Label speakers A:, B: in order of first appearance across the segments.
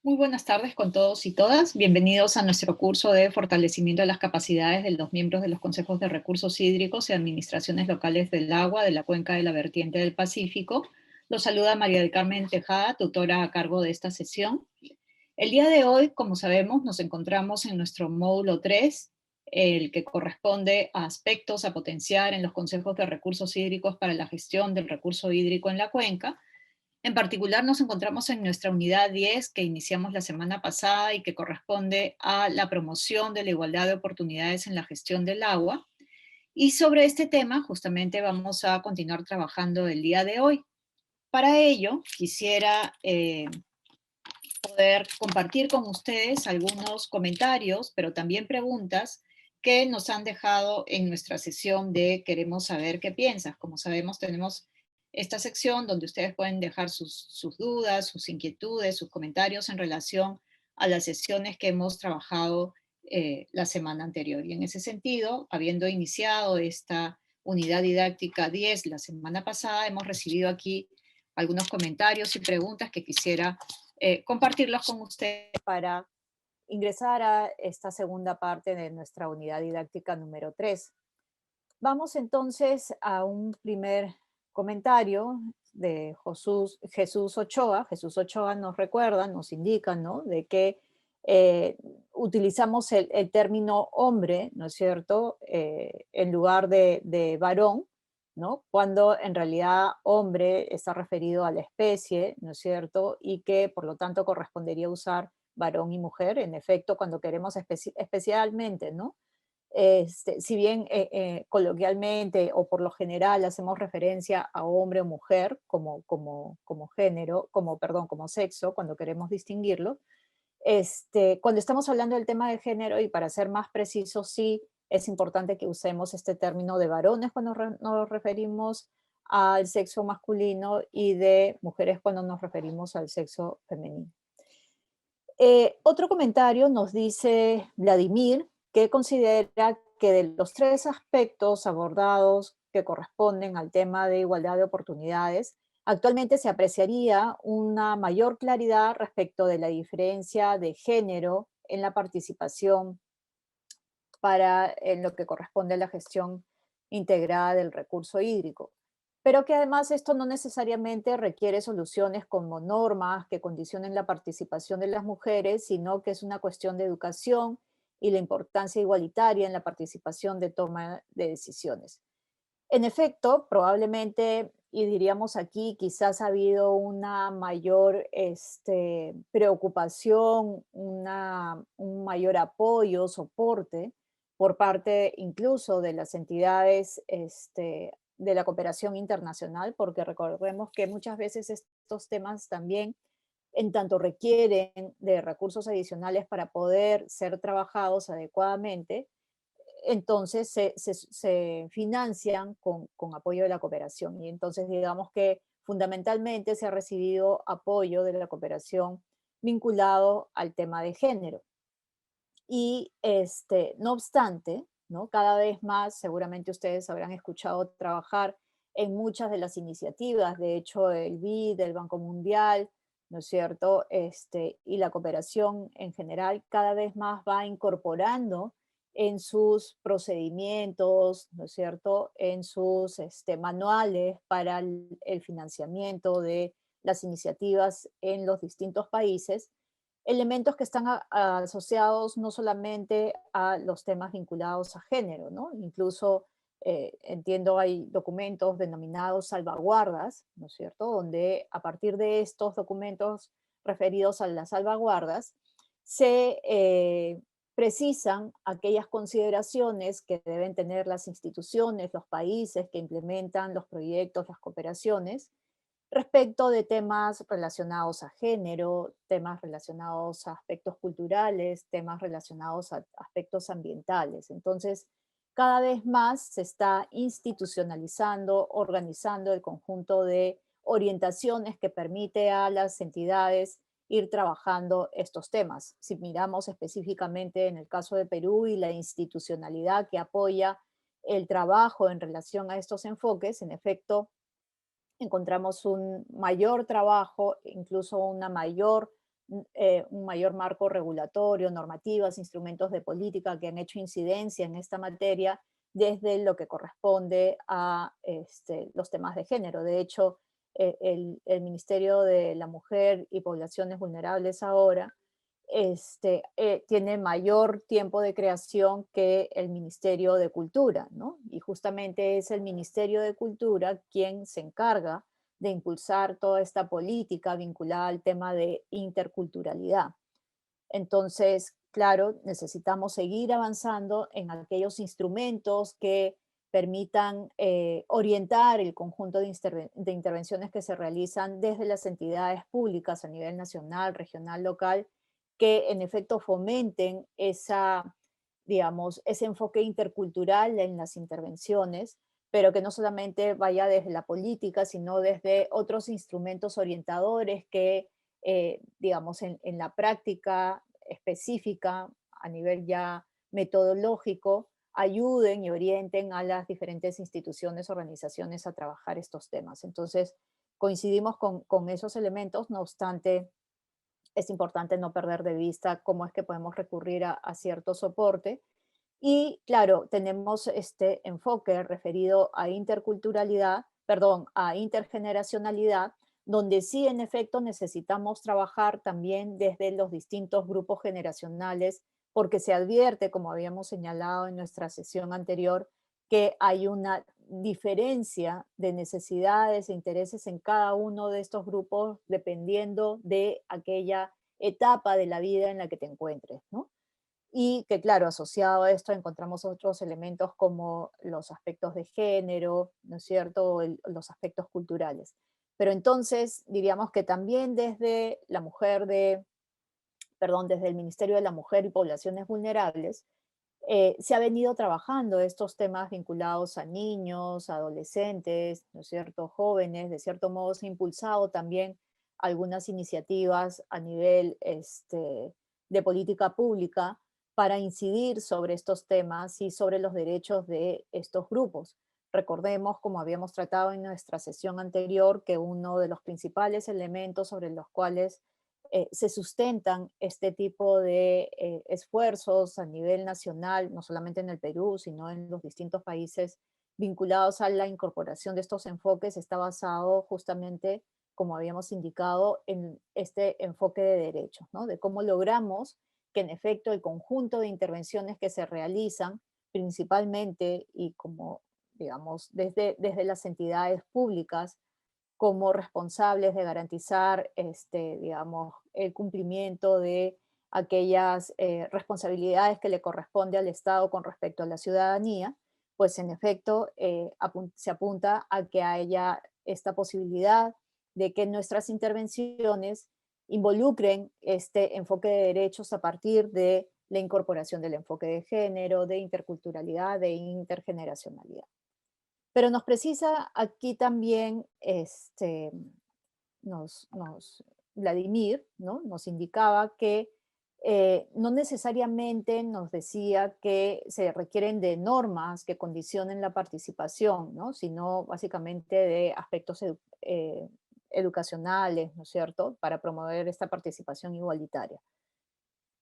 A: Muy buenas tardes con todos y todas. Bienvenidos a nuestro curso de fortalecimiento de las capacidades de los miembros de los consejos de recursos hídricos y administraciones locales del agua de la cuenca de la vertiente del Pacífico. Los saluda María del Carmen Tejada, tutora a cargo de esta sesión. El día de hoy, como sabemos, nos encontramos en nuestro módulo 3, el que corresponde a aspectos a potenciar en los consejos de recursos hídricos para la gestión del recurso hídrico en la cuenca. En particular, nos encontramos en nuestra unidad 10 que iniciamos la semana pasada y que corresponde a la promoción de la igualdad de oportunidades en la gestión del agua. Y sobre este tema justamente vamos a continuar trabajando el día de hoy. Para ello, quisiera poder compartir con ustedes algunos comentarios, pero también preguntas que nos han dejado en nuestra sesión de Queremos saber qué piensas. Como sabemos, tenemos esta sección donde ustedes pueden dejar sus dudas, sus inquietudes, sus comentarios en relación a las sesiones que hemos trabajado la semana anterior. Y en ese sentido, habiendo iniciado esta unidad didáctica 10 la semana pasada, hemos recibido aquí algunos comentarios y preguntas que quisiera compartirlos con ustedes para ingresar a esta segunda parte de nuestra unidad didáctica número 3. Vamos entonces a un primer comentario de Jesús Ochoa. Jesús Ochoa nos recuerda, nos indica, ¿no?, de que utilizamos el término hombre, ¿no es cierto?, en lugar de varón, ¿no?, cuando en realidad hombre está referido a la especie, ¿no es cierto?, y que por lo tanto correspondería usar varón y mujer, en efecto, cuando queremos especialmente, ¿no? Si bien coloquialmente o por lo general hacemos referencia a hombre o mujer como género, perdón, como sexo, cuando queremos distinguirlo, cuando estamos hablando del tema de género, y para ser más precisos, sí es importante que usemos este término de varones cuando nos referimos al sexo masculino y de mujeres cuando nos referimos al sexo femenino. Otro comentario nos dice Vladimir, que considera que de los tres aspectos abordados que corresponden al tema de igualdad de oportunidades, actualmente se apreciaría una mayor claridad respecto de la diferencia de género en la participación en lo que corresponde a la gestión integrada del recurso hídrico, pero que además esto no necesariamente requiere soluciones como normas que condicionen la participación de las mujeres, sino que es una cuestión de educación y la importancia igualitaria en la participación de toma de decisiones. En efecto, probablemente, y diríamos aquí, quizás ha habido una mayor preocupación, un mayor apoyo, soporte por parte incluso de las entidades de la cooperación internacional, porque recordemos que muchas veces estos temas también, en tanto requieren de recursos adicionales para poder ser trabajados adecuadamente, entonces se financian con apoyo de la cooperación. Y entonces digamos que fundamentalmente se ha recibido apoyo de la cooperación vinculado al tema de género. Y no obstante, ¿no?, cada vez más, seguramente ustedes habrán escuchado trabajar en muchas de las iniciativas, de hecho el BID, el Banco Mundial, ¿no es cierto?, y la cooperación en general cada vez más va incorporando en sus procedimientos, ¿no es cierto?, en sus manuales para el financiamiento de las iniciativas en los distintos países, elementos que están asociados no solamente a los temas vinculados a género, ¿no? Incluso entiendo hay documentos denominados salvaguardas, ¿no es cierto?, donde a partir de estos documentos referidos a las salvaguardas se precisan aquellas consideraciones que deben tener las instituciones, los países que implementan los proyectos, las cooperaciones, respecto de temas relacionados a género, temas relacionados a aspectos culturales, temas relacionados a aspectos ambientales. Entonces, cada vez más se está institucionalizando, organizando el conjunto de orientaciones que permite a las entidades ir trabajando estos temas. Si miramos específicamente en el caso de Perú y la institucionalidad que apoya el trabajo en relación a estos enfoques, en efecto, encontramos un mayor trabajo, incluso una mayor un mayor marco regulatorio, normativas, instrumentos de política que han hecho incidencia en esta materia desde lo que corresponde a los temas de género. De hecho, el Ministerio de la Mujer y Poblaciones Vulnerables ahora tiene mayor tiempo de creación que el Ministerio de Cultura, ¿no? Y justamente es el Ministerio de Cultura quien se encarga de impulsar toda esta política vinculada al tema de interculturalidad. Entonces, claro, necesitamos seguir avanzando en aquellos instrumentos que permitan orientar el conjunto de intervenciones que se realizan desde las entidades públicas a nivel nacional, regional, local, que en efecto fomenten digamos, ese enfoque intercultural en las intervenciones, pero que no solamente vaya desde la política, sino desde otros instrumentos orientadores que digamos, en la práctica específica, a nivel ya metodológico, ayuden y orienten a las diferentes instituciones, organizaciones a trabajar estos temas. Entonces, coincidimos con esos elementos, no obstante, es importante no perder de vista cómo es que podemos recurrir a cierto soporte. Y claro, tenemos este enfoque referido a interculturalidad, perdón, a intergeneracionalidad, donde sí en efecto necesitamos trabajar también desde los distintos grupos generacionales, porque se advierte, como habíamos señalado en nuestra sesión anterior, que hay una diferencia de necesidades e intereses en cada uno de estos grupos dependiendo de aquella etapa de la vida en la que te encuentres, ¿no? Y que claro, asociado a esto encontramos otros elementos como los aspectos de género, ¿no es cierto? Los aspectos culturales. Pero entonces diríamos que también desde la mujer perdón, desde el Ministerio de la Mujer y Poblaciones Vulnerables, se ha venido trabajando estos temas vinculados a niños, adolescentes, ¿no es cierto? Jóvenes, de cierto modo se ha impulsado también algunas iniciativas a nivel de política pública para incidir sobre estos temas y sobre los derechos de estos grupos. Recordemos, como habíamos tratado en nuestra sesión anterior, que uno de los principales elementos sobre los cuales se sustentan este tipo de esfuerzos a nivel nacional, no solamente en el Perú, sino en los distintos países vinculados a la incorporación de estos enfoques, está basado justamente, como habíamos indicado, en este enfoque de derechos, ¿no? De cómo logramos que en efecto el conjunto de intervenciones que se realizan, principalmente y como, digamos, desde las entidades públicas, como responsables de garantizar, digamos, el cumplimiento de aquellas responsabilidades que le corresponde al Estado con respecto a la ciudadanía, pues en efecto se apunta a que haya esta posibilidad de que nuestras intervenciones involucren este enfoque de derechos a partir de la incorporación del enfoque de género, de interculturalidad, de intergeneracionalidad. Pero nos precisa aquí también, Vladimir, ¿no? Nos indicaba que no necesariamente nos decía que se requieren de normas que condicionen la participación, ¿no? Sino básicamente de aspectos educacionales, ¿no es cierto?, para promover esta participación igualitaria.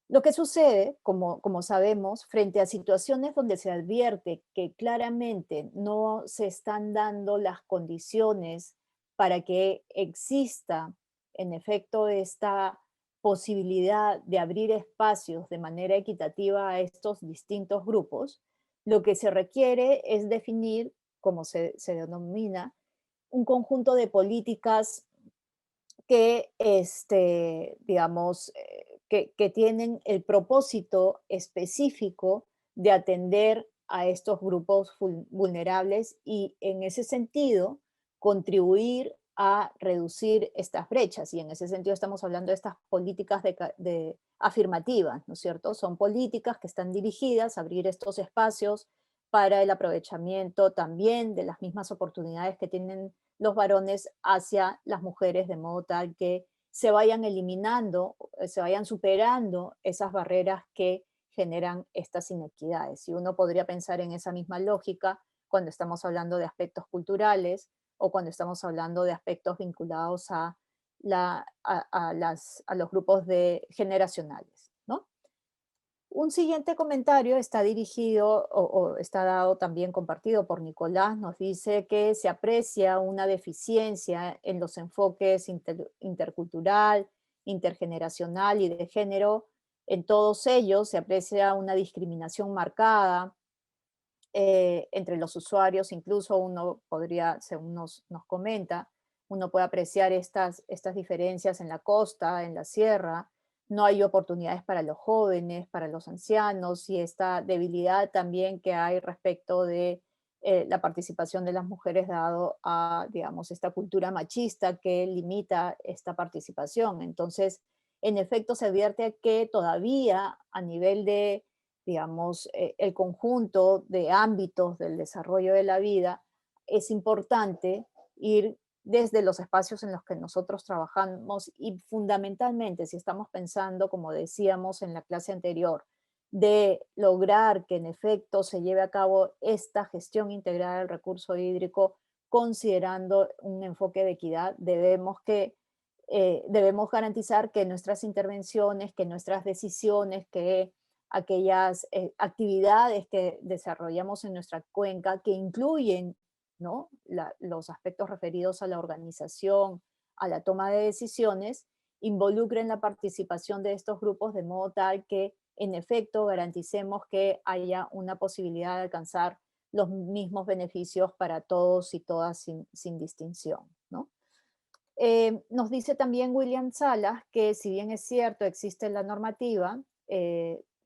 A: Lo que sucede, como sabemos, frente a situaciones donde se advierte que claramente no se están dando las condiciones para que exista, en efecto, esta posibilidad de abrir espacios de manera equitativa a estos distintos grupos, lo que se requiere es definir, como se denomina, un conjunto de políticas que, digamos, que tienen el propósito específico de atender a estos grupos vulnerables y en ese sentido contribuir a reducir estas brechas. Y en ese sentido estamos hablando de estas políticas de afirmativas, ¿no es cierto? Son políticas que están dirigidas a abrir estos espacios para el aprovechamiento también de las mismas oportunidades que tienen los varones hacia las mujeres, de modo tal que se vayan eliminando, se vayan superando esas barreras que generan estas inequidades. Y uno podría pensar en esa misma lógica cuando estamos hablando de aspectos culturales o cuando estamos hablando de aspectos vinculados a a los grupos generacionales, ¿no? Un siguiente comentario está dirigido o está dado también compartido por Nicolás. Nos dice que se aprecia una deficiencia en los enfoques intercultural, intergeneracional y de género. En todos ellos se aprecia una discriminación marcada entre los usuarios. Incluso uno podría, según nos comenta, uno puede apreciar estas diferencias en la costa, en la sierra. No hay oportunidades para los jóvenes, para los ancianos, y esta debilidad también que hay respecto de la participación de las mujeres dado a, digamos, esta cultura machista que limita esta participación. Entonces, en efecto, se advierte que todavía a nivel de, digamos, el conjunto de ámbitos del desarrollo de la vida, es importante ir desde los espacios en los que nosotros trabajamos y fundamentalmente si estamos pensando, como decíamos en la clase anterior, de lograr que en efecto se lleve a cabo esta gestión integral del recurso hídrico considerando un enfoque de equidad, debemos garantizar que nuestras intervenciones, que nuestras decisiones, que aquellas actividades que desarrollamos en nuestra cuenca, que incluyen, ¿no?, los aspectos referidos a la organización, a la toma de decisiones, involucren la participación de estos grupos de modo tal que, en efecto, garanticemos que haya una posibilidad de alcanzar los mismos beneficios para todos y todas sin distinción, ¿no? Nos dice también William Salas que si bien es cierto existe la normativa,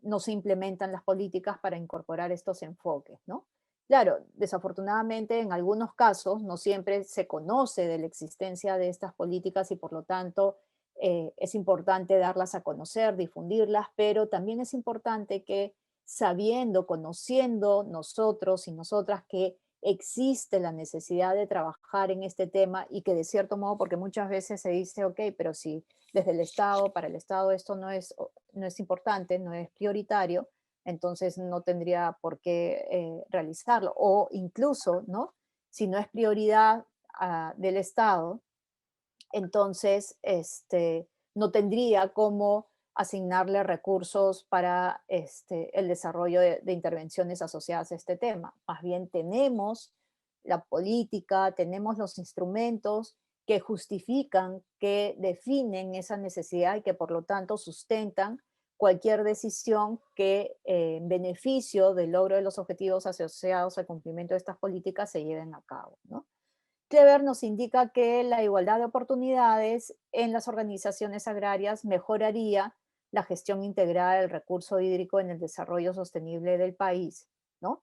A: no se implementan las políticas para incorporar estos enfoques, ¿no? Claro, desafortunadamente en algunos casos no siempre se conoce de la existencia de estas políticas y por lo tanto es importante darlas a conocer, difundirlas, pero también es importante que sabiendo, conociendo nosotros y nosotras que existe la necesidad de trabajar en este tema y que de cierto modo, porque muchas veces se dice, ok, pero si desde el Estado, para el Estado esto no es importante, no es prioritario, entonces no tendría por qué realizarlo. O incluso, ¿no? Si no es prioridad del Estado, entonces no tendría cómo asignarle recursos para el desarrollo de intervenciones asociadas a este tema. Más bien tenemos la política, tenemos los instrumentos que justifican, que definen esa necesidad y que por lo tanto sustentan cualquier decisión que en beneficio del logro de los objetivos asociados al cumplimiento de estas políticas se lleven a cabo, ¿no? Clever nos indica que la igualdad de oportunidades en las organizaciones agrarias mejoraría la gestión integrada del recurso hídrico en el desarrollo sostenible del país, ¿no?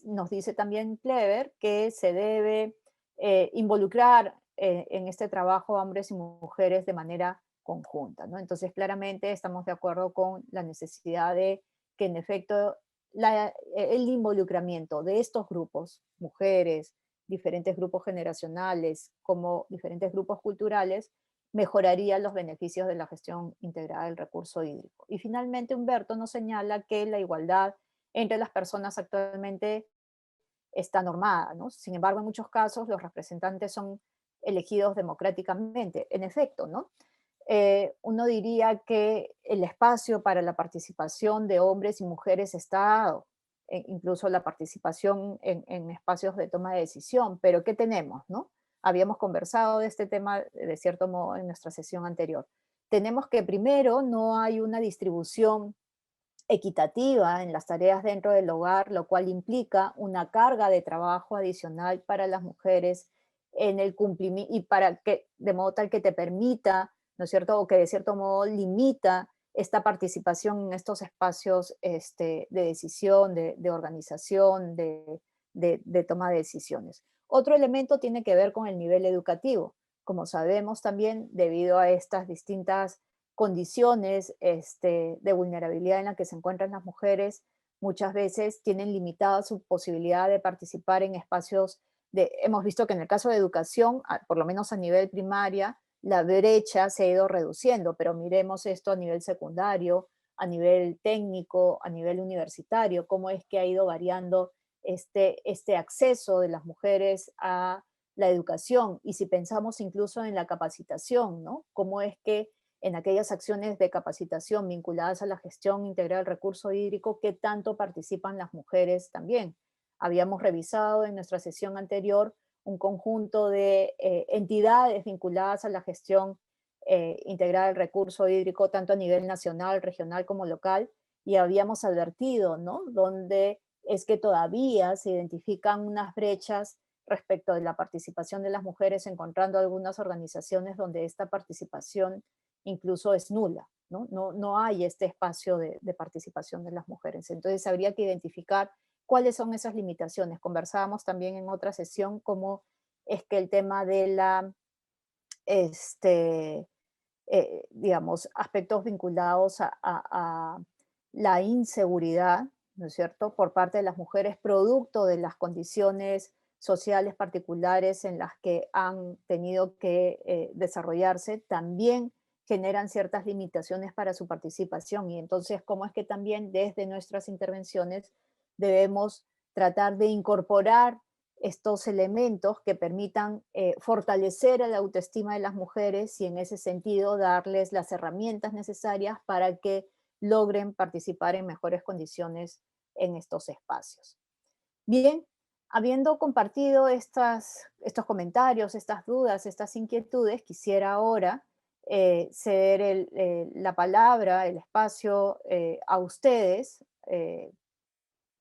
A: Nos dice también Clever que se debe involucrar en este trabajo a hombres y mujeres de manera conjunta, ¿no? Entonces, claramente estamos de acuerdo con la necesidad de que en efecto el involucramiento de estos grupos, mujeres, diferentes grupos generacionales, como diferentes grupos culturales, mejoraría los beneficios de la gestión integrada del recurso hídrico. Y finalmente, Humberto nos señala que la igualdad entre las personas actualmente está normada, ¿no? Sin embargo, en muchos casos los representantes son elegidos democráticamente. En efecto, ¿no? Uno diría que el espacio para la participación de hombres y mujeres está dado, incluso la participación en espacios de toma de decisión, pero ¿qué tenemos, no? Habíamos conversado de este tema de cierto modo en nuestra sesión anterior. Tenemos que primero no hay una distribución equitativa en las tareas dentro del hogar, lo cual implica una carga de trabajo adicional para las mujeres en el cumplimiento y para que, de modo tal que te permita, ¿no es cierto?, o que de cierto modo limita esta participación en estos espacios de decisión, de organización, de toma de decisiones. Otro elemento tiene que ver con el nivel educativo. Como sabemos también, debido a estas distintas condiciones de vulnerabilidad en la que se encuentran las mujeres, muchas veces tienen limitada su posibilidad de participar en espacios hemos visto que en el caso de educación, por lo menos a nivel primaria, la brecha se ha ido reduciendo, pero miremos esto a nivel secundario, a nivel técnico, a nivel universitario, cómo es que ha ido variando este acceso de las mujeres a la educación, y si pensamos incluso en la capacitación, ¿no? Cómo es que en aquellas acciones de capacitación vinculadas a la gestión integral del recurso hídrico, qué tanto participan las mujeres también. Habíamos revisado en nuestra sesión anterior un conjunto de entidades vinculadas a la gestión integral del recurso hídrico, tanto a nivel nacional, regional como local, y habíamos advertido, ¿no? Donde es que todavía se identifican unas brechas respecto de la participación de las mujeres, encontrando algunas organizaciones donde esta participación incluso es nula, ¿no? No hay este espacio de participación de las mujeres. Entonces habría que identificar cuáles son esas limitaciones. Conversábamos también en otra sesión cómo es que el tema de la, este, digamos, aspectos vinculados a la inseguridad, ¿no es cierto?, por parte de las mujeres, producto de las condiciones sociales particulares en las que han tenido que desarrollarse, también generan ciertas limitaciones para su participación. Y entonces, ¿cómo es que también desde nuestras intervenciones debemos tratar de incorporar estos elementos que permitan fortalecer a la autoestima de las mujeres y en ese sentido darles las herramientas necesarias para que logren participar en mejores condiciones en estos espacios? Bien, habiendo compartido estos comentarios, estas dudas, estas inquietudes, quisiera ahora ceder la palabra, el espacio a ustedes,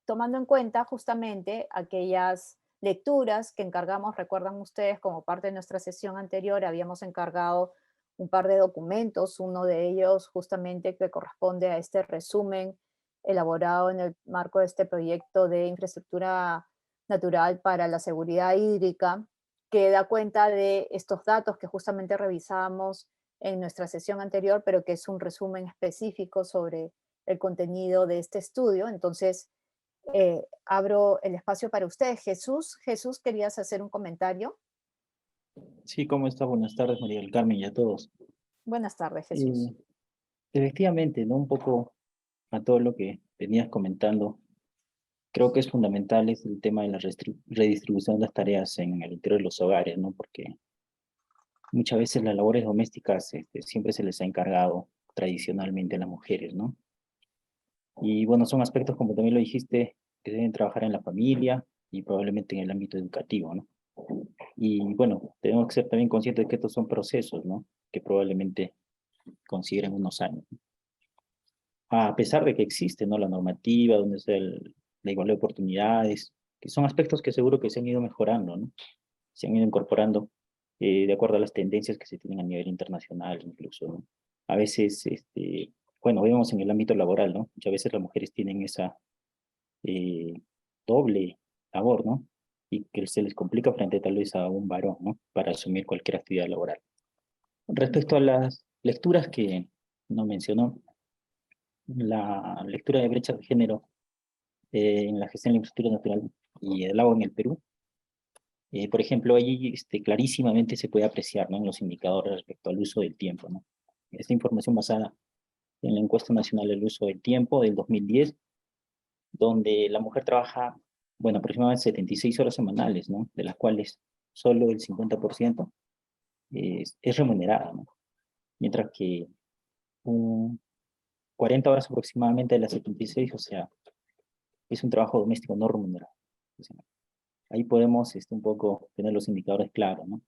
A: tomando en cuenta justamente aquellas lecturas que encargamos, recuerdan ustedes, como parte de nuestra sesión anterior, habíamos encargado un par de documentos, uno de ellos justamente que corresponde a este resumen elaborado en el marco de este proyecto de infraestructura natural para la seguridad hídrica, que da cuenta de estos datos que justamente revisábamos en nuestra sesión anterior, pero que es un resumen específico sobre el contenido de este estudio. Entonces, abro el espacio para ustedes. Jesús, ¿querías hacer un comentario?
B: Sí, ¿cómo está? Buenas tardes, María del Carmen, y a todos.
A: Buenas tardes, Jesús.
B: Eh, Efectivamente, ¿no? Un poco a todo lo que venías comentando, creo que es fundamental es el tema de la redistribución de las tareas en el interior de los hogares, ¿no? Porque muchas veces las labores domésticas siempre se les ha encargado tradicionalmente a las mujeres, ¿no? Y bueno, son aspectos, como también lo dijiste, que deben trabajar en la familia y probablemente en el ámbito educativo, ¿no? Y bueno, tenemos que ser también conscientes de que estos son procesos, ¿no? Que probablemente consideren unos años. A pesar de que existe, ¿no? La normativa, donde está la igualdad de oportunidades, que son aspectos que seguro que se han ido mejorando, ¿no? Se han ido incorporando de acuerdo a las tendencias que se tienen a nivel internacional incluso, ¿no? A veces, bueno, vemos en el ámbito laboral, ¿no? Muchas veces las mujeres tienen esa eh, doble labor, ¿no? Y que se les complica frente tal vez a un varón, ¿no? Para asumir cualquier actividad laboral. Respecto a las lecturas que no mencionó, la lectura de brechas de género en la gestión de la infraestructura natural y el agua en el Perú, por ejemplo, ahí clarísimamente se puede apreciar, ¿no? En los indicadores respecto al uso del tiempo, ¿no? Esta información basada en la encuesta nacional del uso del tiempo del 2010, donde la mujer trabaja, bueno, aproximadamente 76 horas semanales, ¿no? De las cuales solo el 50% es remunerada, ¿no? Mientras que un 40 horas aproximadamente de las 76, o sea, es un trabajo doméstico no remunerado. O sea, ahí podemos un poco tener los indicadores claros, ¿no?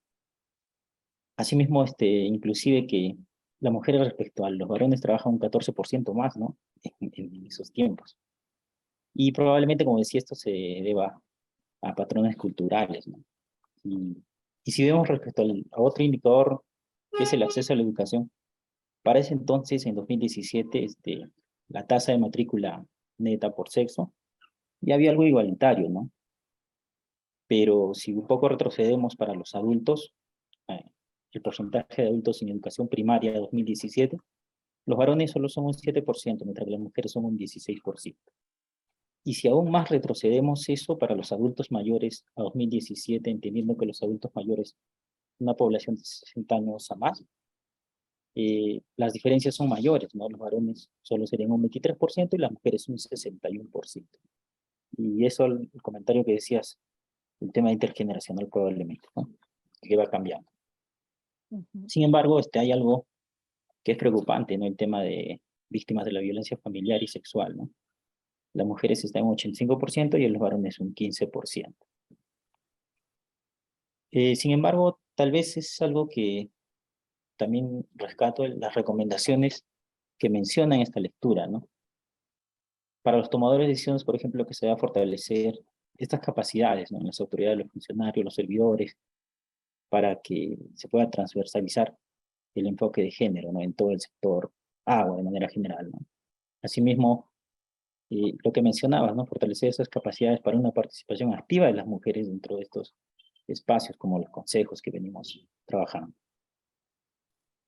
B: Asimismo, inclusive que las mujeres respecto a los varones trabajan un 14% más, ¿no? En esos tiempos. Y probablemente, como decía, esto se deba a patrones culturales, ¿no? Y si vemos respecto a otro indicador, que es el acceso a la educación, para ese entonces, en 2017, la tasa de matrícula neta por sexo, ya había algo igualitario, ¿no? Pero si un poco retrocedemos para los adultos, eh, el porcentaje de adultos sin educación primaria de 2017, los varones solo son un 7%, mientras que las mujeres son un 16%. Y si aún más retrocedemos eso para los adultos mayores a 2017, entendiendo que los adultos mayores, una población de 60 años a más, las diferencias son mayores, ¿no? Los varones solo serían un 23% y las mujeres un 61%. Y eso, el comentario que decías el tema intergeneracional probablemente, ¿no? Que va cambiando.
A: Ujú.
B: Sin embargo, hay algo que es preocupante, ¿no? El tema de víctimas de la violencia familiar y sexual, ¿no? Las mujeres están en un 85% y los varones un 15%. Sin embargo, tal vez es algo que también rescato las recomendaciones que mencionan esta lectura, ¿no? Para los tomadores de decisiones, por ejemplo, que se va a fortalecer estas capacidades, ¿no? En las autoridades, los funcionarios, los servidores, para que se pueda transversalizar el enfoque de género, ¿no? En todo el sector agua de manera general, ¿no? Asimismo, lo que mencionabas, ¿no? Fortalecer esas capacidades para una participación activa de las mujeres dentro de estos espacios como los consejos que venimos trabajando.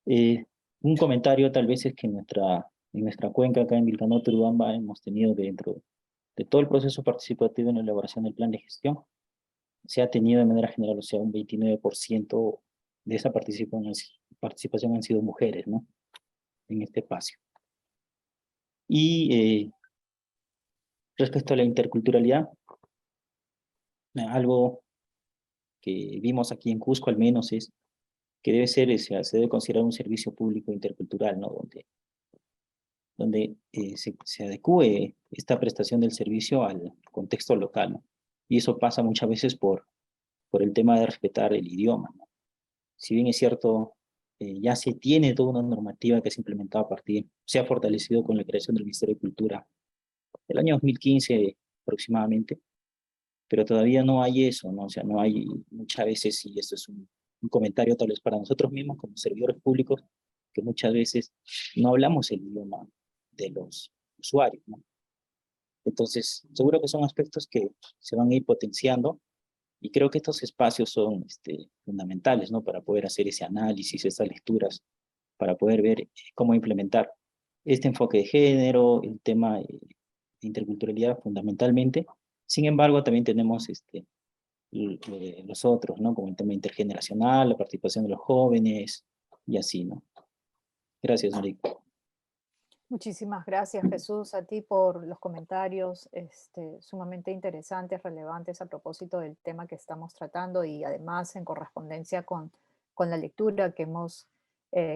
B: Un comentario tal vez es que en nuestra cuenca acá en Vilcanota, Urubamba, hemos tenido dentro de todo el proceso participativo en la elaboración del plan de gestión, se ha tenido de manera general, o sea, un 29% de esa participación han sido mujeres, ¿no? En este espacio. Y respecto a la interculturalidad, algo que vimos aquí en Cusco al menos es que debe ser, se debe considerar un servicio público intercultural, ¿no? Donde se adecue esta prestación del servicio al contexto local, ¿no? Y eso pasa muchas veces por el tema de respetar el idioma, ¿no? Si bien es cierto, ya se tiene toda una normativa que se ha implementado se ha fortalecido con la creación del Ministerio de Cultura el año 2015 aproximadamente, pero todavía no hay eso, ¿no? O sea, no hay muchas veces, y esto es un comentario tal vez para nosotros mismos como servidores públicos, que muchas veces no hablamos el idioma de los usuarios, ¿no? Entonces, seguro que son aspectos que se van a ir potenciando y creo que estos espacios son fundamentales, ¿no? Para poder hacer ese análisis, esas lecturas, para poder ver cómo implementar este enfoque de género, el tema de interculturalidad fundamentalmente. Sin embargo, también tenemos los otros, ¿no? Como el tema intergeneracional, la participación de los jóvenes y así, ¿no? Gracias, Marico.
A: Muchísimas gracias, Jesús, a ti por los comentarios sumamente interesantes, relevantes a propósito del tema que estamos tratando y además en correspondencia con la lectura que hemos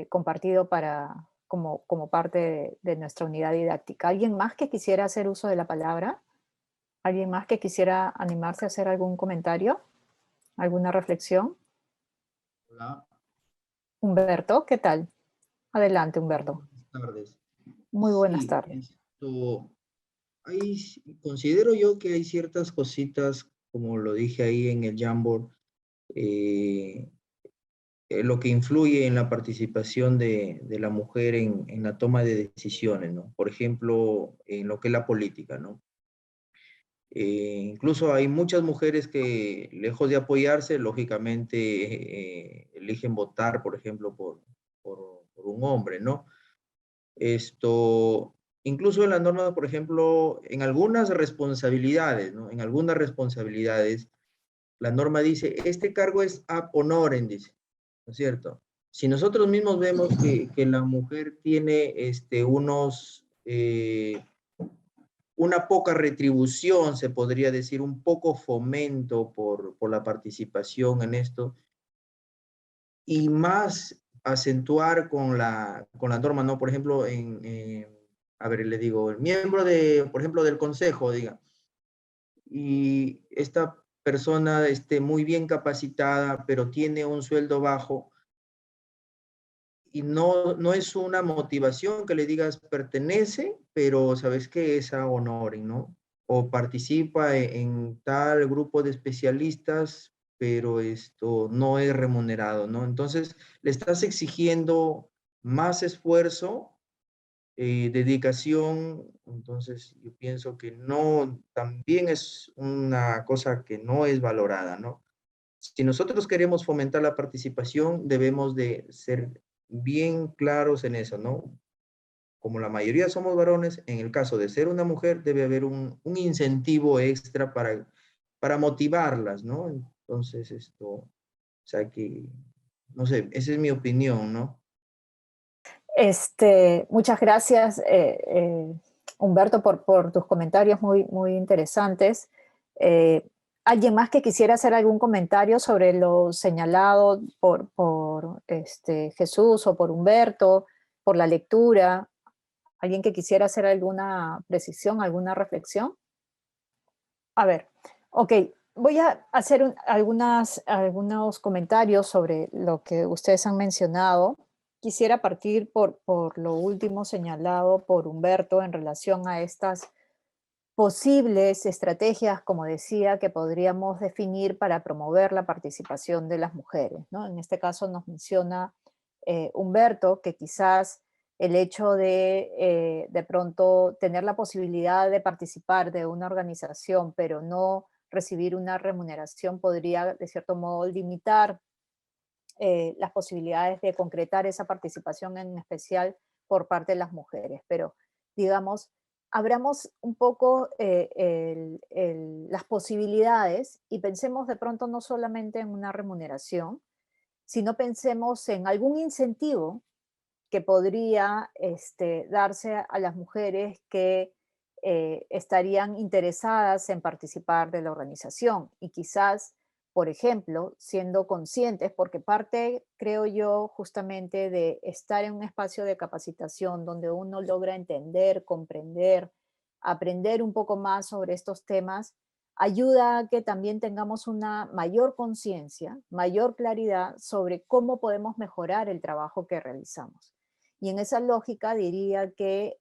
A: compartido como parte de nuestra unidad didáctica. ¿Alguien más que quisiera hacer uso de la palabra? ¿Alguien más que quisiera animarse a hacer algún comentario? ¿Alguna reflexión?
C: Hola,
A: Humberto, ¿qué tal? Adelante, Humberto.
C: buenas tardes.
A: Muy buenas
C: Sí,
A: tardes.
C: considero yo que hay ciertas cositas, como lo dije ahí en el Jamboard, eh, lo que influye en la participación de la mujer en la toma de decisiones, ¿no? Por ejemplo, en lo que es la política, ¿no? Incluso hay muchas mujeres que, lejos de apoyarse, lógicamente eligen votar, por ejemplo, por un hombre, ¿no? Incluso en las normas, por ejemplo, en algunas responsabilidades, ¿no? En algunas responsabilidades, la norma dice, este cargo es ab honorem, dice, ¿no es cierto? Si nosotros mismos vemos que la mujer tiene una poca retribución, se podría decir, un poco fomento por la participación en esto, y más acentuar con la norma, ¿no? Por ejemplo, a ver, le digo, el miembro por ejemplo, del consejo, diga, y esta persona esté muy bien capacitada, pero tiene un sueldo bajo, y no es una motivación que le digas pertenece, pero sabes que es a honor, ¿no? O participa en tal grupo de especialistas, pero esto no es remunerado, ¿no? Entonces, le estás exigiendo más esfuerzo, dedicación, entonces yo pienso que no, también es una cosa que no es valorada, ¿no? Si nosotros queremos fomentar la participación, debemos de ser bien claros en eso, ¿no? Como la mayoría somos varones, en el caso de ser una mujer, debe haber un incentivo extra para motivarlas, ¿no? Entonces, o sea que, no sé, esa es mi opinión, ¿no?
A: Muchas gracias, Humberto, por tus comentarios muy interesantes. Eh, ¿Alguien más que quisiera hacer algún comentario sobre lo señalado por Jesús o por Humberto, por la lectura? ¿Alguien que quisiera hacer alguna precisión, alguna reflexión? A ver, ok, voy a hacer algunos comentarios sobre lo que ustedes han mencionado. Quisiera partir por lo último señalado por Humberto en relación a estas posibles estrategias, como decía, que podríamos definir para promover la participación de las mujeres, ¿no? En este caso nos menciona Humberto que quizás el hecho de pronto tener la posibilidad de participar de una organización, pero no recibir una remuneración, podría de cierto modo limitar las posibilidades de concretar esa participación en especial por parte de las mujeres. Pero, digamos, abramos un poco las posibilidades y pensemos de pronto no solamente en una remuneración, sino pensemos en algún incentivo que podría darse a las mujeres que estarían interesadas en participar de la organización y quizás, por ejemplo, siendo conscientes, porque parte, creo yo, justamente de estar en un espacio de capacitación donde uno logra entender, comprender, aprender un poco más sobre estos temas, ayuda a que también tengamos una mayor conciencia, mayor claridad sobre cómo podemos mejorar el trabajo que realizamos. Y en esa lógica diría que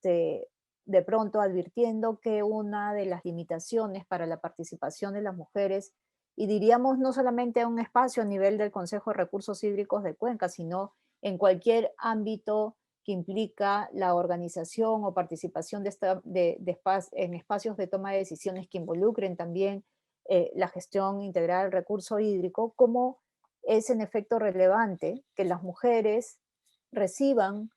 A: de pronto advirtiendo que una de las limitaciones para la participación de las mujeres, y diríamos no solamente a un espacio a nivel del Consejo de Recursos Hídricos de Cuenca, sino en cualquier ámbito que implica la organización o participación en espacios de toma de decisiones que involucren también la gestión integral del recurso hídrico, cómo es en efecto relevante que las mujeres reciban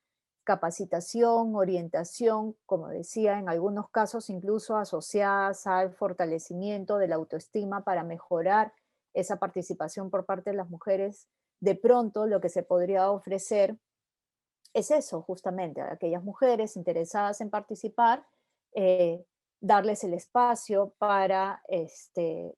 A: capacitación, orientación, como decía, en algunos casos incluso asociadas al fortalecimiento de la autoestima para mejorar esa participación por parte de las mujeres. De pronto lo que se podría ofrecer es eso, justamente, a aquellas mujeres interesadas en participar, eh, darles el espacio para,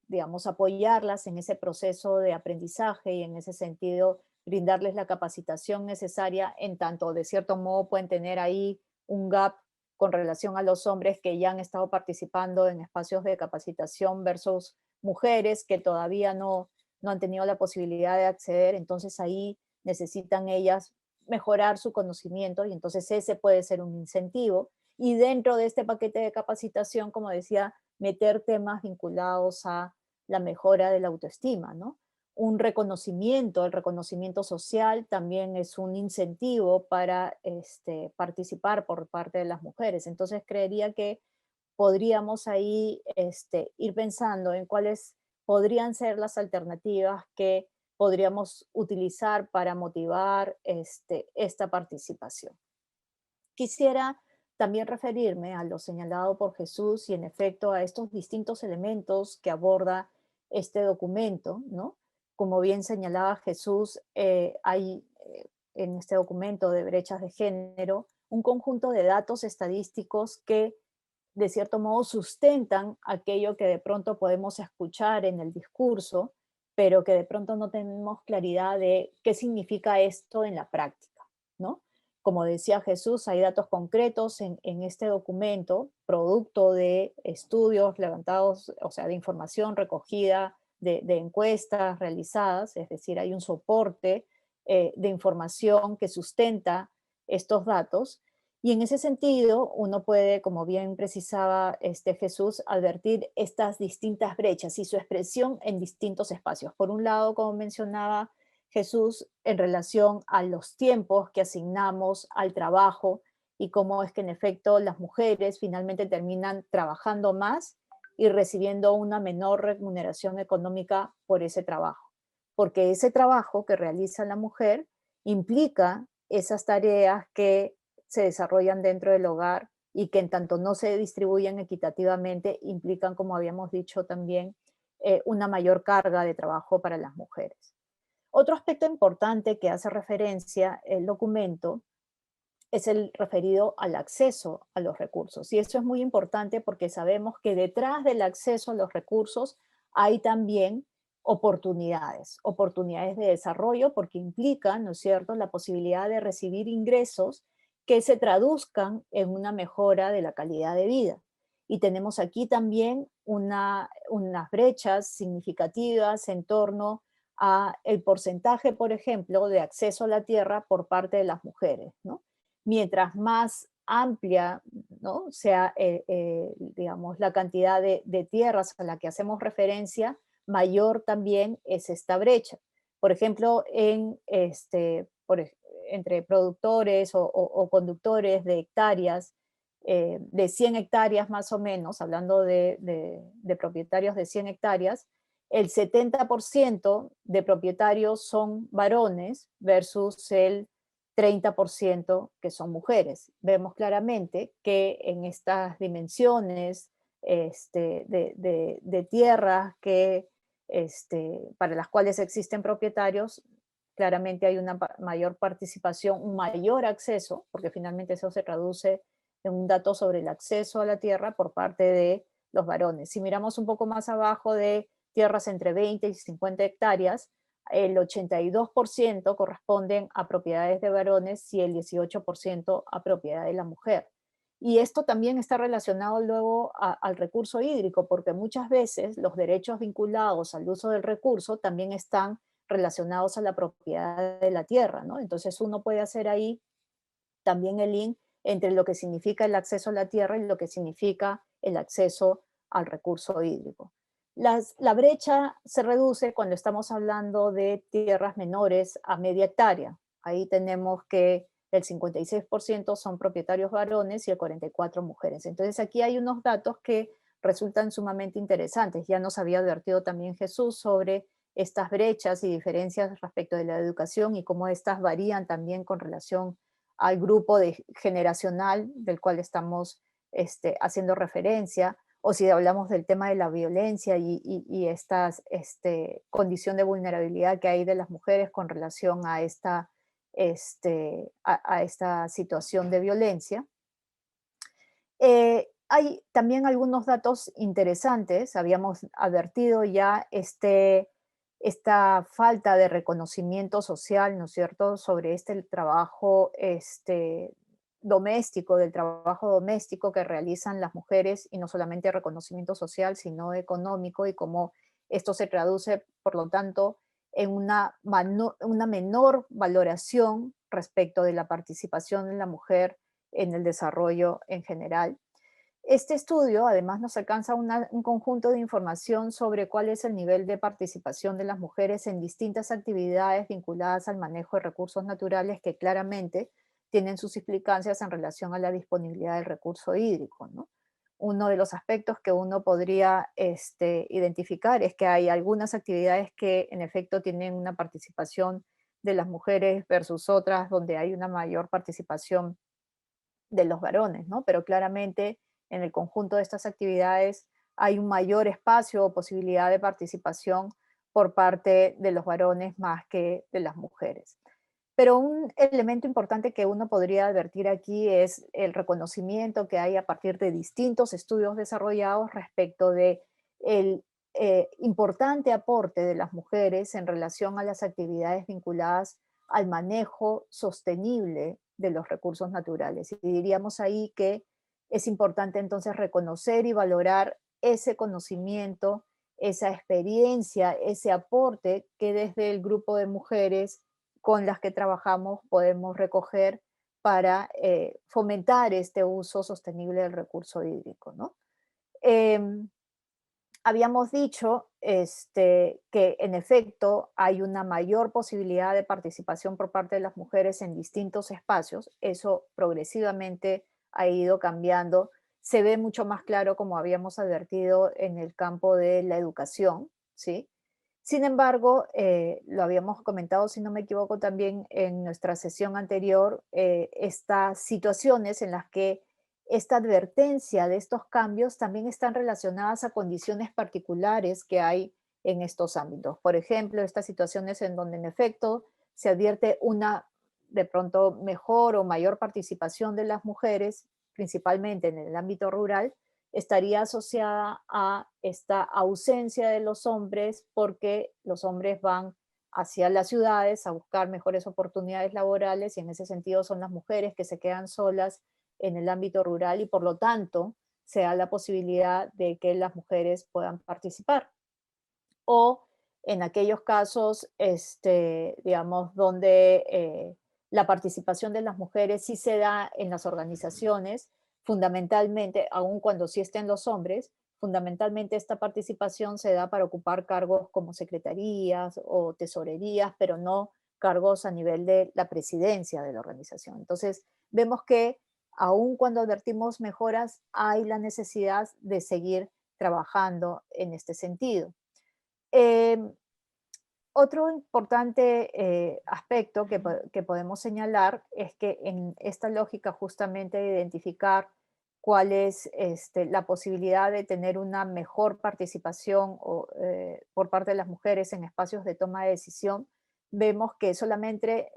A: digamos, apoyarlas en ese proceso de aprendizaje y en ese sentido brindarles la capacitación necesaria en tanto de cierto modo pueden tener ahí un gap con relación a los hombres que ya han estado participando en espacios de capacitación versus mujeres que todavía no han tenido la posibilidad de acceder, entonces ahí necesitan ellas mejorar su conocimiento y entonces ese puede ser un incentivo. Y dentro de este paquete de capacitación, como decía, meter temas vinculados a la mejora de la autoestima, ¿no? Un reconocimiento, el reconocimiento social también es un incentivo para participar por parte de las mujeres. Entonces creería que podríamos ahí ir pensando en cuáles podrían ser las alternativas que podríamos utilizar para motivar esta participación. Quisiera también referirme a lo señalado por Jesús y en efecto a estos distintos elementos que aborda este documento, ¿no? Como bien señalaba Jesús, hay en este documento de brechas de género un conjunto de datos estadísticos que de cierto modo sustentan aquello que de pronto podemos escuchar en el discurso, pero que de pronto no tenemos claridad de qué significa esto en la práctica, ¿no? Como decía Jesús, hay datos concretos en este documento, producto de estudios levantados, o sea, de información recogida, de encuestas realizadas, es decir, hay un soporte de información que sustenta estos datos y en ese sentido, uno puede, como bien precisaba Jesús, advertir estas distintas brechas y su expresión en distintos espacios. Por un lado, como mencionaba Jesús, en relación a los tiempos que asignamos al trabajo y cómo es que en efecto las mujeres finalmente terminan trabajando más y recibiendo una menor remuneración económica por ese trabajo. Porque ese trabajo que realiza la mujer implica esas tareas que se desarrollan dentro del hogar y que en tanto no se distribuyen equitativamente implican, como habíamos dicho también, una mayor carga de trabajo para las mujeres. Otro aspecto importante que hace referencia el documento es el referido al acceso a los recursos. Y eso es muy importante porque sabemos que detrás del acceso a los recursos hay también oportunidades de desarrollo, porque implican, ¿no es cierto?, la posibilidad de recibir ingresos que se traduzcan en una mejora de la calidad de vida. Y tenemos aquí también unas brechas significativas en torno a el porcentaje, por ejemplo, de acceso a la tierra por parte de las mujeres, ¿no? Mientras más amplia, ¿no?, sea, digamos, la cantidad de tierras a la que hacemos referencia, mayor también es esta brecha. Por ejemplo, entre productores o conductores de hectáreas, de 100 hectáreas más o menos, hablando de propietarios de 100 hectáreas, el 70% de propietarios son varones versus el 30% que son mujeres. Vemos claramente que en estas dimensiones de tierras para las cuales existen propietarios, claramente hay una mayor participación, un mayor acceso, porque finalmente eso se traduce en un dato sobre el acceso a la tierra por parte de los varones. Si miramos un poco más abajo de tierras entre 20 y 50 hectáreas, el 82% corresponden a propiedades de varones y el 18% a propiedad de la mujer. Y esto también está relacionado luego al recurso hídrico, porque muchas veces los derechos vinculados al uso del recurso también están relacionados a la propiedad de la tierra, ¿no? Entonces uno puede hacer ahí también el link entre lo que significa el acceso a la tierra y lo que significa el acceso al recurso hídrico. La brecha se reduce cuando estamos hablando de tierras menores a media hectárea. Ahí tenemos que el 56% son propietarios varones y el 44% mujeres. Entonces aquí hay unos datos que resultan sumamente interesantes. Ya nos había advertido también Jesús sobre estas brechas y diferencias respecto de la educación y cómo estas varían también con relación al grupo generacional del cual estamos haciendo referencia, o si hablamos del tema de la violencia y esta condición de vulnerabilidad que hay de las mujeres con relación a esta situación de violencia. Hay también algunos datos interesantes. Habíamos advertido ya esta falta de reconocimiento social, ¿no es cierto?, sobre trabajo doméstico, del trabajo doméstico que realizan las mujeres, y no solamente reconocimiento social, sino económico, y cómo esto se traduce, por lo tanto, en una menor valoración respecto de la participación de la mujer en el desarrollo en general. Este estudio además nos alcanza un conjunto de información sobre cuál es el nivel de participación de las mujeres en distintas actividades vinculadas al manejo de recursos naturales que claramente tienen sus implicancias en relación a la disponibilidad del recurso hídrico, ¿no? Uno de los aspectos que uno podría identificar es que hay algunas actividades que en efecto tienen una participación de las mujeres versus otras donde hay una mayor participación de los varones, ¿no? Pero claramente en el conjunto de estas actividades hay un mayor espacio o posibilidad de participación por parte de los varones más que de las mujeres. Pero un elemento importante que uno podría advertir aquí es el reconocimiento que hay a partir de distintos estudios desarrollados respecto de el importante aporte de las mujeres en relación a las actividades vinculadas al manejo sostenible de los recursos naturales. Y diríamos ahí que es importante entonces reconocer y valorar ese conocimiento, esa experiencia, ese aporte que desde el grupo de mujeres con las que trabajamos podemos recoger para fomentar este uso sostenible del recurso hídrico, ¿no? Habíamos dicho que en efecto hay una mayor posibilidad de participación por parte de las mujeres en distintos espacios. Eso progresivamente ha ido cambiando. Se ve mucho más claro, como habíamos advertido, en el campo de la educación, ¿sí? Sin embargo, lo habíamos comentado, si no me equivoco, también en nuestra sesión anterior, estas situaciones en las que esta advertencia de estos cambios también están relacionadas a condiciones particulares que hay en estos ámbitos. Por ejemplo, estas situaciones en donde en efecto se advierte una de pronto mejor o mayor participación de las mujeres, principalmente en el ámbito rural, estaría asociada a esta ausencia de los hombres, porque los hombres van hacia las ciudades a buscar mejores oportunidades laborales, y en ese sentido son las mujeres que se quedan solas en el ámbito rural, y por lo tanto se da la posibilidad de que las mujeres puedan participar. O en aquellos casos, digamos, donde la participación de las mujeres sí se da en las organizaciones, fundamentalmente, aun cuando sí estén los hombres, fundamentalmente esta participación se da para ocupar cargos como secretarías o tesorerías, pero no cargos a nivel de la presidencia de la organización. Entonces, vemos que aun cuando advertimos mejoras, hay la necesidad de seguir trabajando en este sentido. Em, Otro importante aspecto que podemos señalar es que en esta lógica justamente de identificar cuál es la posibilidad de tener una mejor participación por parte de las mujeres en espacios de toma de decisión, vemos que solamente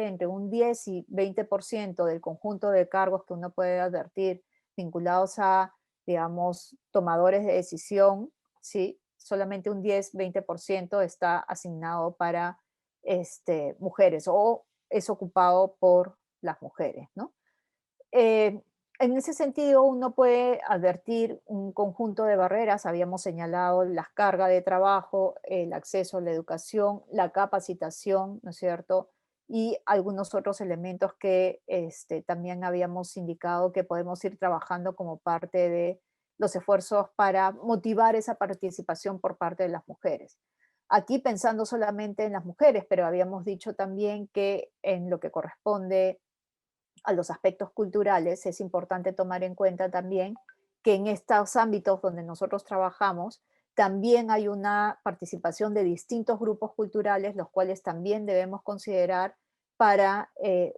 A: entre un 10 y 20% del conjunto de cargos que uno puede advertir vinculados a, digamos, tomadores de decisión, ¿sí? Solamente un 10-20% está asignado para mujeres, o es ocupado por las mujeres, ¿no? Eh, en ese sentido, uno puede advertir un conjunto de barreras. Habíamos señalado las cargas de trabajo, el acceso a la educación, la capacitación, ¿no es cierto? Y algunos otros elementos que también habíamos indicado que podemos ir trabajando como parte de los esfuerzos para motivar esa participación por parte de las mujeres. Aquí pensando solamente en las mujeres, pero habíamos dicho también que en lo que corresponde a los aspectos culturales, es importante tomar en cuenta también que en estos ámbitos donde nosotros trabajamos, también hay una participación de distintos grupos culturales, los cuales también debemos considerar para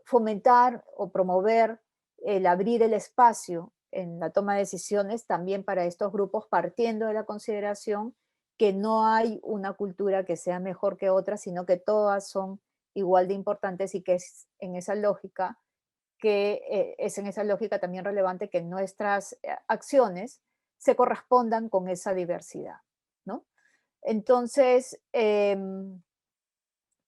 A: fomentar o promover el abrir el espacio en la toma de decisiones también para estos grupos, partiendo de la consideración que no hay una cultura que sea mejor que otra, sino que todas son igual de importantes, y que es en esa lógica es en esa lógica también relevante que nuestras acciones se correspondan con esa diversidad, ¿no? Entonces,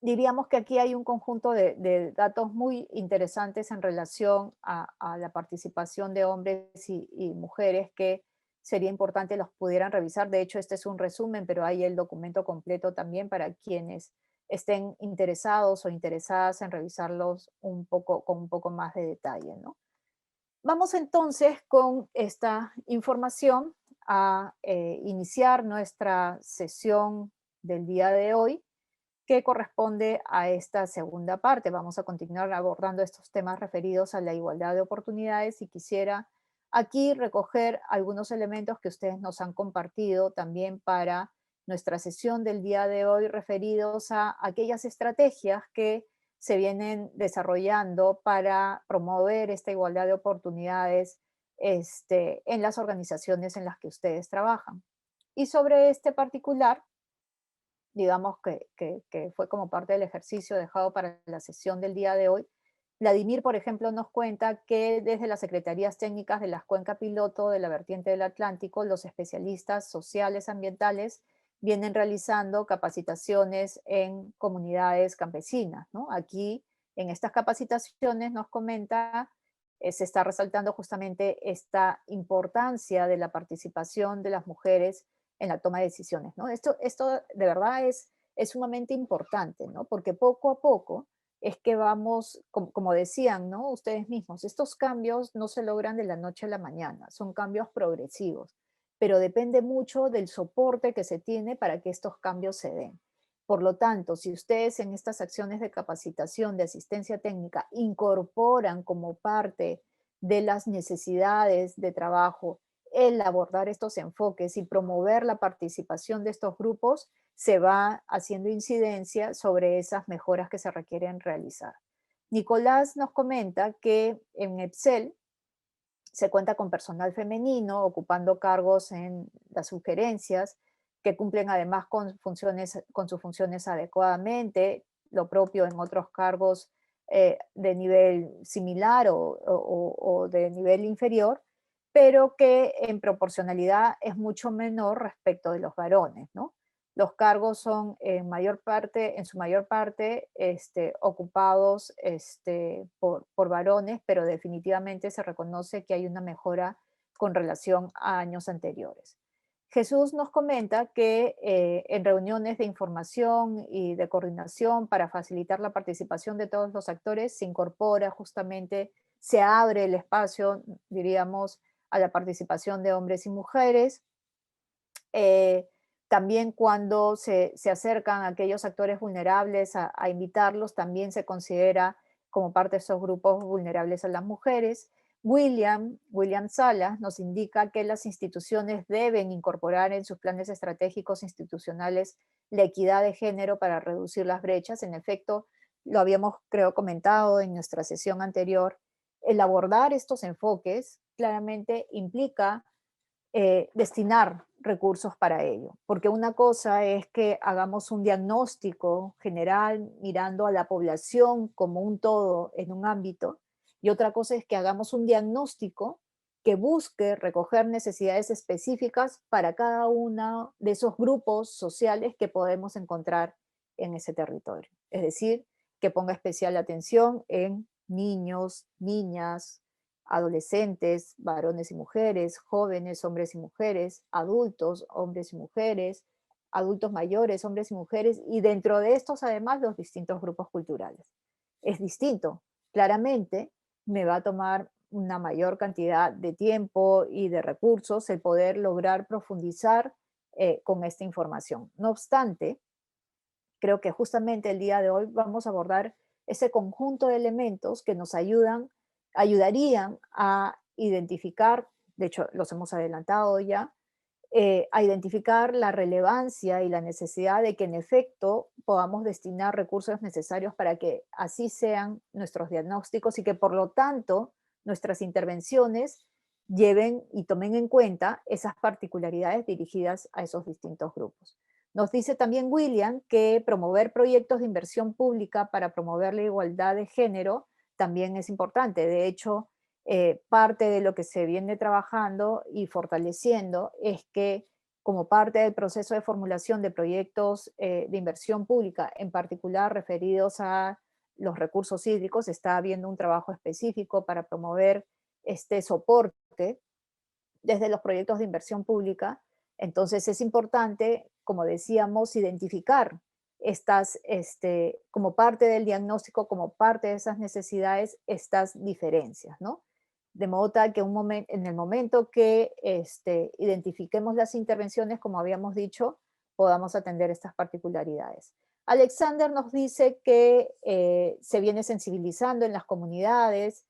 A: diríamos que aquí hay un conjunto de datos muy interesantes en relación a la participación de hombres y mujeres, que sería importante los pudieran revisar. De hecho, este es un resumen, pero hay el documento completo también para quienes estén interesados o interesadas en revisarlos con un poco más de detalle, ¿no? Vamos entonces con esta información a iniciar nuestra sesión del día de hoy, que corresponde a esta segunda parte. Vamos a continuar abordando estos temas referidos a la igualdad de oportunidades, y quisiera aquí recoger algunos elementos que ustedes nos han compartido también para nuestra sesión del día de hoy, referidos a aquellas estrategias que se vienen desarrollando para promover esta igualdad de oportunidades en las organizaciones en las que ustedes trabajan. Y sobre este particular, digamos que fue como parte del ejercicio dejado para la sesión del día de hoy, Vladimir, por ejemplo, nos cuenta que desde las secretarías técnicas de la cuenca piloto de la vertiente del Atlántico, los especialistas sociales ambientales vienen realizando capacitaciones en comunidades campesinas, ¿no? Aquí, en estas capacitaciones, nos comenta, se está resaltando justamente esta importancia de la participación de las mujeres en la toma de decisiones, ¿no? Esto de verdad es sumamente importante, ¿no? Porque poco a poco es que vamos, como decían, ¿no? Ustedes mismos, estos cambios no se logran de la noche a la mañana, son cambios progresivos, pero depende mucho del soporte que se tiene para que estos cambios se den. Por lo tanto, si ustedes en estas acciones de capacitación, de asistencia técnica, incorporan como parte de las necesidades de trabajo el abordar estos enfoques y promover la participación de estos grupos, se va haciendo incidencia sobre esas mejoras que se requieren realizar. Nicolás nos comenta que en EPSEL se cuenta con personal femenino ocupando cargos en las sugerencias, que cumplen además con sus funciones adecuadamente, lo propio en otros cargos de nivel similar o de nivel inferior, pero que en proporcionalidad es mucho menor respecto de los varones, ¿no? Los cargos son en su mayor parte, ocupados por varones, pero definitivamente se reconoce que hay una mejora con relación a años anteriores. Jesús nos comenta que en reuniones de información y de coordinación para facilitar la participación de todos los actores se incorpora justamente, se abre el espacio, diríamos, a la participación de hombres y mujeres. Eh, También cuando se acercan a aquellos actores vulnerables a invitarlos, también se considera como parte de esos grupos vulnerables a las mujeres. William Salas nos indica que las instituciones deben incorporar en sus planes estratégicos institucionales la equidad de género para reducir las brechas. En efecto, lo habíamos, creo, comentado en nuestra sesión anterior. El abordar estos enfoques claramente implica destinar recursos para ello, porque una cosa es que hagamos un diagnóstico general mirando a la población como un todo en un ámbito, y otra cosa es que hagamos un diagnóstico que busque recoger necesidades específicas para cada uno de esos grupos sociales que podemos encontrar en ese territorio. Es decir, que ponga especial atención en niños, niñas, adolescentes, varones y mujeres, jóvenes, hombres y mujeres, adultos, hombres y mujeres, adultos mayores, hombres y mujeres, y dentro de estos además los distintos grupos culturales. Es distinto, claramente me va a tomar una mayor cantidad de tiempo y de recursos el poder lograr profundizar con esta información. No obstante, creo que justamente el día de hoy vamos a abordar ese conjunto de elementos que nos ayudarían a identificar, de hecho los hemos adelantado ya, a identificar la relevancia y la necesidad de que en efecto podamos destinar recursos necesarios para que así sean nuestros diagnósticos y que por lo tanto nuestras intervenciones lleven y tomen en cuenta esas particularidades dirigidas a esos distintos grupos. Nos dice también William que promover proyectos de inversión pública para promover la igualdad de género también es importante. De hecho, parte de lo que se viene trabajando y fortaleciendo es que como parte del proceso de formulación de proyectos de inversión pública, en particular referidos a los recursos hídricos, está habiendo un trabajo específico para promover este soporte desde los proyectos de inversión pública. Entonces es importante, como decíamos, identificar estas, como parte del diagnóstico, como parte de esas necesidades, estas diferencias, ¿no? De modo tal que en el momento que identifiquemos las intervenciones, como habíamos dicho, podamos atender estas particularidades. Alexander nos dice que se viene sensibilizando en las comunidades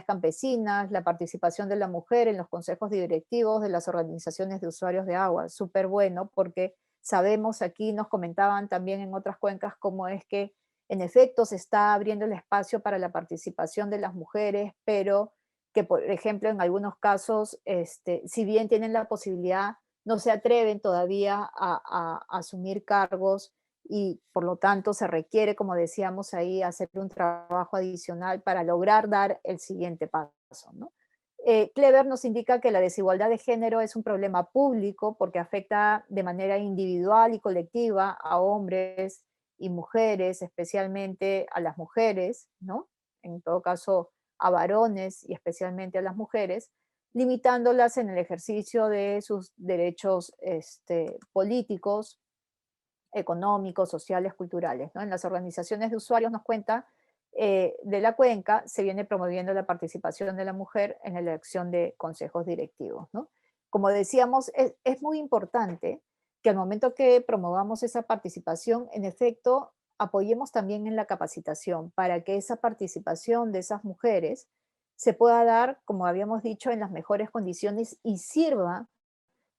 A: campesinas, la participación de la mujer en los consejos directivos de las organizaciones de usuarios de agua. Súper bueno, porque sabemos, aquí nos comentaban también en otras cuencas, cómo es que en efecto se está abriendo el espacio para la participación de las mujeres, pero que, por ejemplo, en algunos casos, si bien tienen la posibilidad, no se atreven todavía a asumir cargos y por lo tanto se requiere, como decíamos ahí, hacer un trabajo adicional para lograr dar el siguiente paso, ¿no? Kleber nos indica que la desigualdad de género es un problema público porque afecta de manera individual y colectiva a hombres y mujeres, especialmente a las mujeres, ¿no? En todo caso, a varones y especialmente a las mujeres, limitándolas en el ejercicio de sus derechos políticos, económicos, sociales, culturales, ¿no? En las organizaciones de usuarios nos cuenta de la cuenca se viene promoviendo la participación de la mujer en la elección de consejos directivos, ¿no? Como decíamos, es muy importante que al momento que promovamos esa participación, en efecto, apoyemos también en la capacitación para que esa participación de esas mujeres se pueda dar, como habíamos dicho, en las mejores condiciones y sirva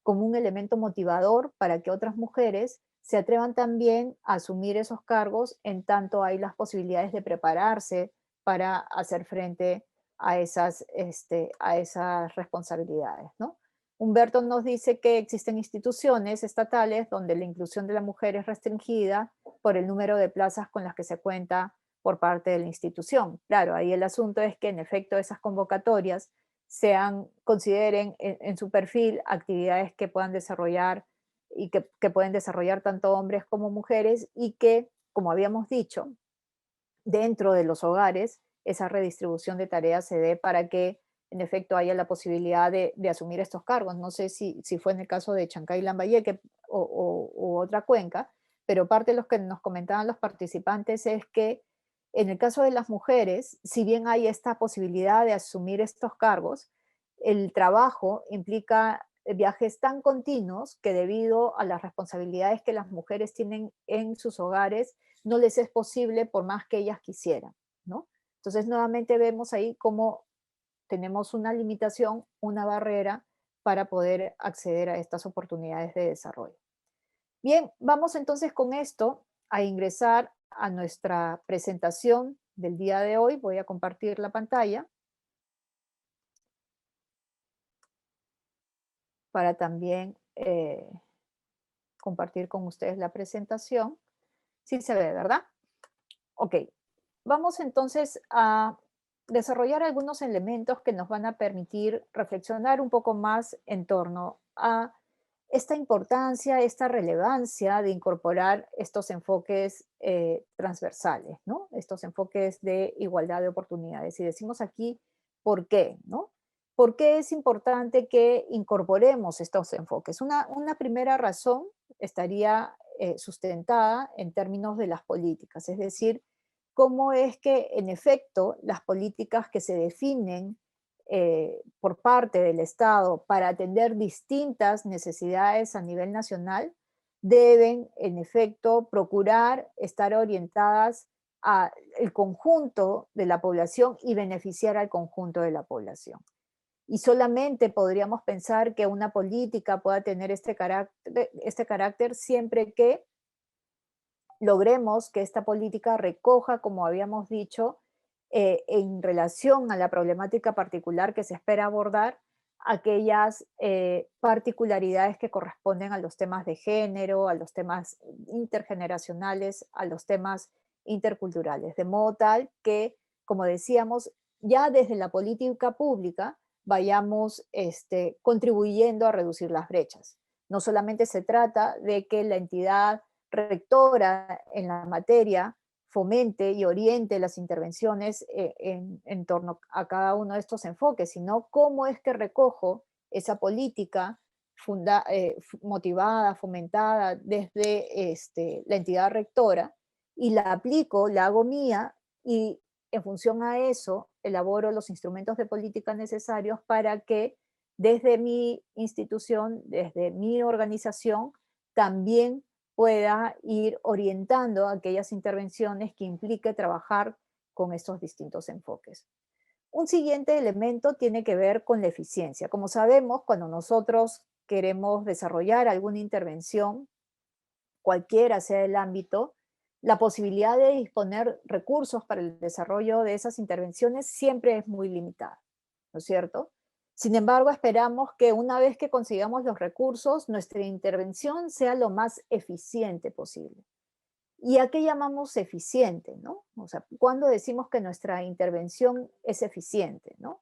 A: como un elemento motivador para que otras mujeres se atrevan también a asumir esos cargos en tanto hay las posibilidades de prepararse para hacer frente a esas responsabilidades, ¿no? Humberto nos dice que existen instituciones estatales donde la inclusión de la mujer es restringida por el número de plazas con las que se cuenta por parte de la institución. Claro, ahí el asunto es que en efecto esas convocatorias consideren en su perfil actividades que puedan desarrollar y que pueden desarrollar tanto hombres como mujeres y que, como habíamos dicho, dentro de los hogares esa redistribución de tareas se dé para que en efecto haya la posibilidad de asumir estos cargos. No sé si fue en el caso de Chancay y Lambayeque o otra cuenca, pero parte de los que nos comentaban los participantes es que en el caso de las mujeres, si bien hay esta posibilidad de asumir estos cargos, el trabajo implica viajes tan continuos que debido a las responsabilidades que las mujeres tienen en sus hogares, no les es posible por más que ellas quisieran, ¿no? Entonces, nuevamente vemos ahí cómo tenemos una limitación, una barrera para poder acceder a estas oportunidades de desarrollo. Bien, vamos entonces con esto a ingresar a nuestra presentación del día de hoy. Voy a compartir la pantalla para también compartir con ustedes la presentación. Sí se ve, ¿verdad? Ok, vamos entonces a desarrollar algunos elementos que nos van a permitir reflexionar un poco más en torno a esta importancia, esta relevancia de incorporar estos enfoques transversales, ¿no? Estos enfoques de igualdad de oportunidades. Y decimos aquí, ¿por qué? ¿No? ¿Por qué es importante que incorporemos estos enfoques? Una primera razón estaría sustentada en términos de las políticas, es decir, cómo es que en efecto las políticas que se definen por parte del Estado para atender distintas necesidades a nivel nacional deben en efecto procurar estar orientadas al conjunto de la población y beneficiar al conjunto de la población. Y solamente podríamos pensar que una política pueda tener este carácter siempre que logremos que esta política recoja, como habíamos dicho, en relación a la problemática particular que se espera abordar, aquellas particularidades que corresponden a los temas de género, a los temas intergeneracionales, a los temas interculturales, de modo tal que, como decíamos, ya desde la política pública vayamos contribuyendo a reducir las brechas. No solamente se trata de que la entidad rectora en la materia fomente y oriente las intervenciones en torno a cada uno de estos enfoques, sino cómo es que recojo esa política motivada, fomentada desde la entidad rectora y la aplico, la hago mía y en función a eso elaboro los instrumentos de política necesarios para que desde mi institución, desde mi organización, también pueda ir orientando aquellas intervenciones que implique trabajar con estos distintos enfoques. Un siguiente elemento tiene que ver con la eficiencia. Como sabemos, cuando nosotros queremos desarrollar alguna intervención, cualquiera sea el ámbito, la posibilidad de disponer recursos para el desarrollo de esas intervenciones siempre es muy limitada, ¿no es cierto? Sin embargo, esperamos que una vez que consigamos los recursos, nuestra intervención sea lo más eficiente posible. ¿Y a qué llamamos eficiente, no? O sea, ¿cuándo decimos que nuestra intervención es eficiente, no?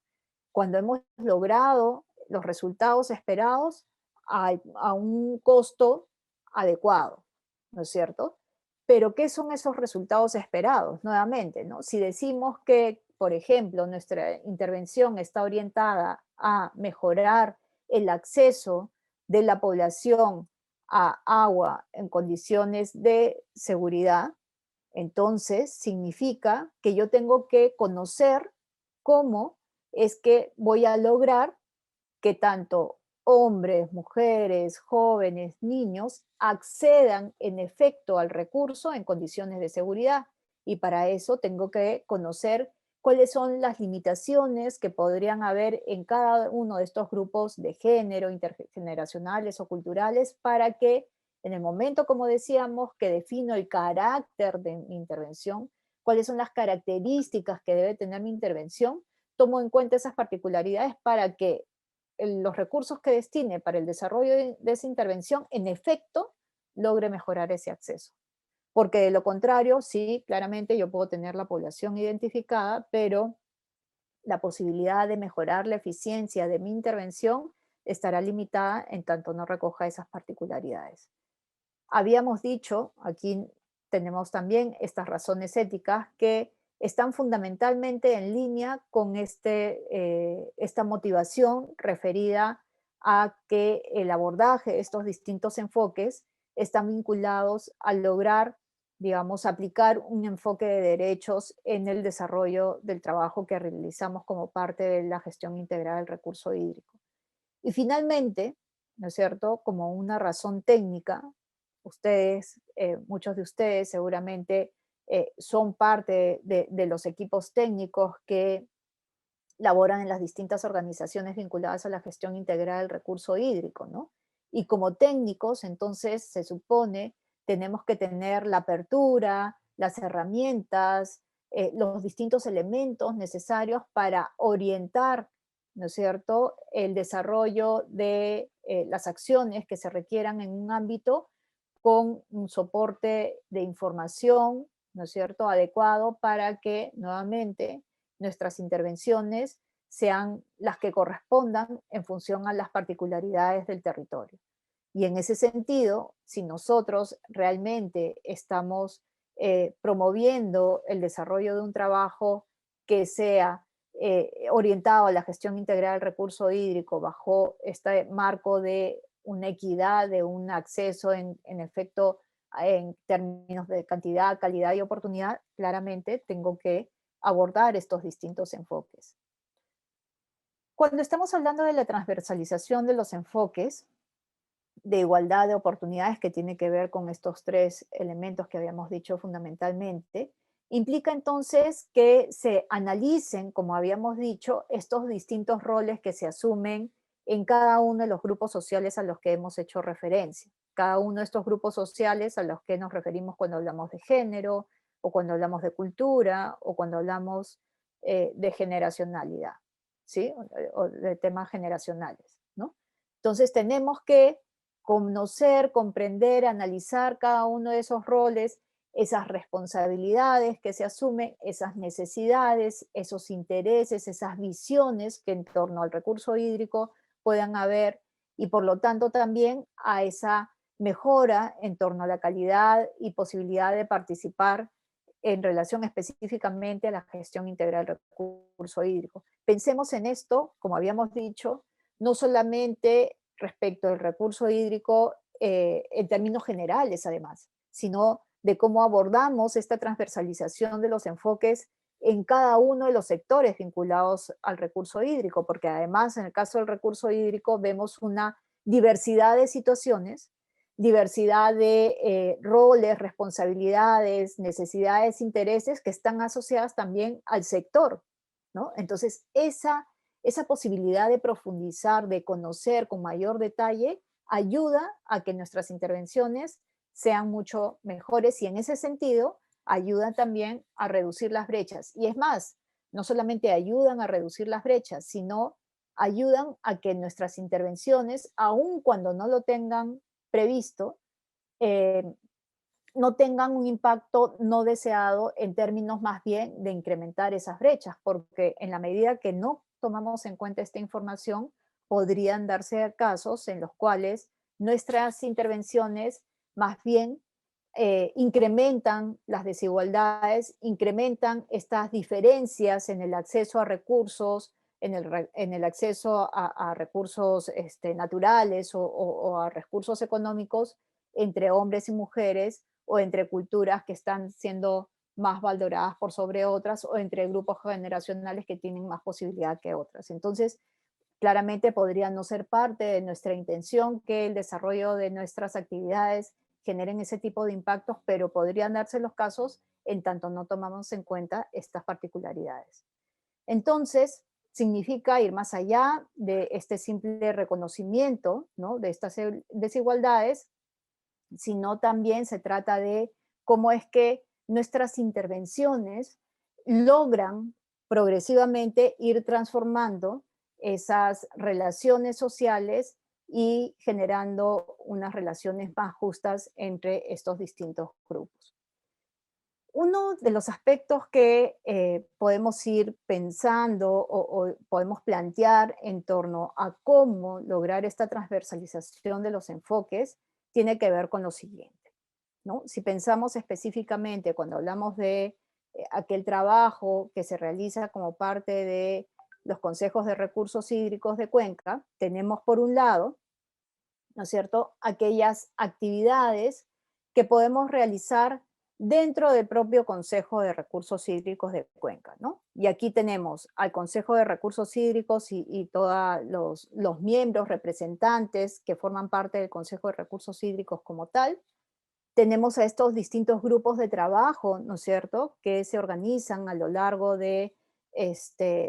A: Cuando hemos logrado los resultados esperados a un costo adecuado, ¿no es cierto? Pero, ¿qué son esos resultados esperados? Nuevamente, ¿no? Si decimos que, por ejemplo, nuestra intervención está orientada a mejorar el acceso de la población a agua en condiciones de seguridad, entonces significa que yo tengo que conocer cómo es que voy a lograr que tanto hombres, mujeres, jóvenes, niños accedan en efecto al recurso en condiciones de seguridad. Y para eso tengo que conocer cuáles son las limitaciones que podrían haber en cada uno de estos grupos de género, intergeneracionales o culturales, para que en el momento, como decíamos, que defino el carácter de mi intervención, cuáles son las características que debe tener mi intervención, tomo en cuenta esas particularidades para que los recursos que destine para el desarrollo de esa intervención, en efecto, logre mejorar ese acceso. Porque de lo contrario, sí, claramente yo puedo tener la población identificada, pero la posibilidad de mejorar la eficiencia de mi intervención estará limitada en tanto no recoja esas particularidades. Habíamos dicho, aquí tenemos también estas razones éticas que están fundamentalmente en línea con esta motivación referida a que el abordaje de estos distintos enfoques están vinculados a lograr, digamos, aplicar un enfoque de derechos en el desarrollo del trabajo que realizamos como parte de la gestión integral del recurso hídrico. Y finalmente, ¿no es cierto?, como una razón técnica, ustedes, muchos de ustedes seguramente son parte de los equipos técnicos que laboran en las distintas organizaciones vinculadas a la gestión integral del recurso hídrico, ¿no? Y como técnicos, entonces, se supone, tenemos que tener la apertura, las herramientas, los distintos elementos necesarios para orientar, ¿no es cierto?, el desarrollo de las acciones que se requieran en un ámbito con un soporte de información, ¿no es cierto?, adecuado para que nuevamente nuestras intervenciones sean las que correspondan en función a las particularidades del territorio. Y en ese sentido, si nosotros realmente estamos promoviendo el desarrollo de un trabajo que sea orientado a la gestión integral del recurso hídrico bajo este marco de una equidad, de un acceso en efecto en términos de cantidad, calidad y oportunidad, claramente tengo que abordar estos distintos enfoques. Cuando estamos hablando de la transversalización de los enfoques, de igualdad de oportunidades que tiene que ver con estos tres elementos que habíamos dicho fundamentalmente, implica entonces que se analicen, como habíamos dicho, estos distintos roles que se asumen en cada uno de los grupos sociales a los que hemos hecho referencia. Cada uno de estos grupos sociales a los que nos referimos cuando hablamos de género, o cuando hablamos de cultura, o cuando hablamos de generacionalidad, ¿sí? O de temas generacionales, ¿no? Entonces tenemos que conocer, comprender, analizar cada uno de esos roles, esas responsabilidades que se asumen, esas necesidades, esos intereses, esas visiones que en torno al recurso hídrico puedan haber y por lo tanto también a esa mejora en torno a la calidad y posibilidad de participar en relación específicamente a la gestión integral del recurso hídrico. Pensemos en esto, como habíamos dicho, no solamente respecto del recurso hídrico en términos generales además, sino de cómo abordamos esta transversalización de los enfoques en cada uno de los sectores vinculados al recurso hídrico, porque además en el caso del recurso hídrico vemos una diversidad de situaciones, diversidad de roles, responsabilidades, necesidades, intereses que están asociadas también al sector, ¿no? Entonces, esa posibilidad de profundizar, de conocer con mayor detalle, ayuda a que nuestras intervenciones sean mucho mejores y en ese sentido ayudan también a reducir las brechas. Y es más, no solamente ayudan a reducir las brechas, sino ayudan a que nuestras intervenciones, aun cuando no lo tengan previsto, eh, no tengan un impacto no deseado en términos más bien de incrementar esas brechas, porque en la medida que no tomamos en cuenta esta información, podrían darse casos en los cuales nuestras intervenciones más bien incrementan las desigualdades, incrementan estas diferencias en el acceso a recursos, en el acceso a recursos naturales o a recursos económicos entre hombres y mujeres, o entre culturas que están siendo más valoradas por sobre otras, o entre grupos generacionales que tienen más posibilidad que otras. Entonces, claramente podría no ser parte de nuestra intención que el desarrollo de nuestras actividades generen ese tipo de impactos, pero podrían darse los casos en tanto no tomamos en cuenta estas particularidades. Entonces, significa ir más allá de este simple reconocimiento, ¿no?, de estas desigualdades, sino también se trata de cómo es que nuestras intervenciones logran progresivamente ir transformando esas relaciones sociales y generando unas relaciones más justas entre estos distintos grupos. Uno de los aspectos que podemos ir pensando o podemos plantear en torno a cómo lograr esta transversalización de los enfoques tiene que ver con lo siguiente, ¿no? Si pensamos específicamente cuando hablamos de aquel trabajo que se realiza como parte de los consejos de recursos hídricos de Cuenca, tenemos por un lado, ¿no es cierto?, aquellas actividades que podemos realizar dentro del propio Consejo de Recursos Hídricos de Cuenca, ¿no? Y aquí tenemos al Consejo de Recursos Hídricos y todos los miembros representantes que forman parte del Consejo de Recursos Hídricos como tal. Tenemos a estos distintos grupos de trabajo, ¿no es cierto?, que se organizan a lo largo de,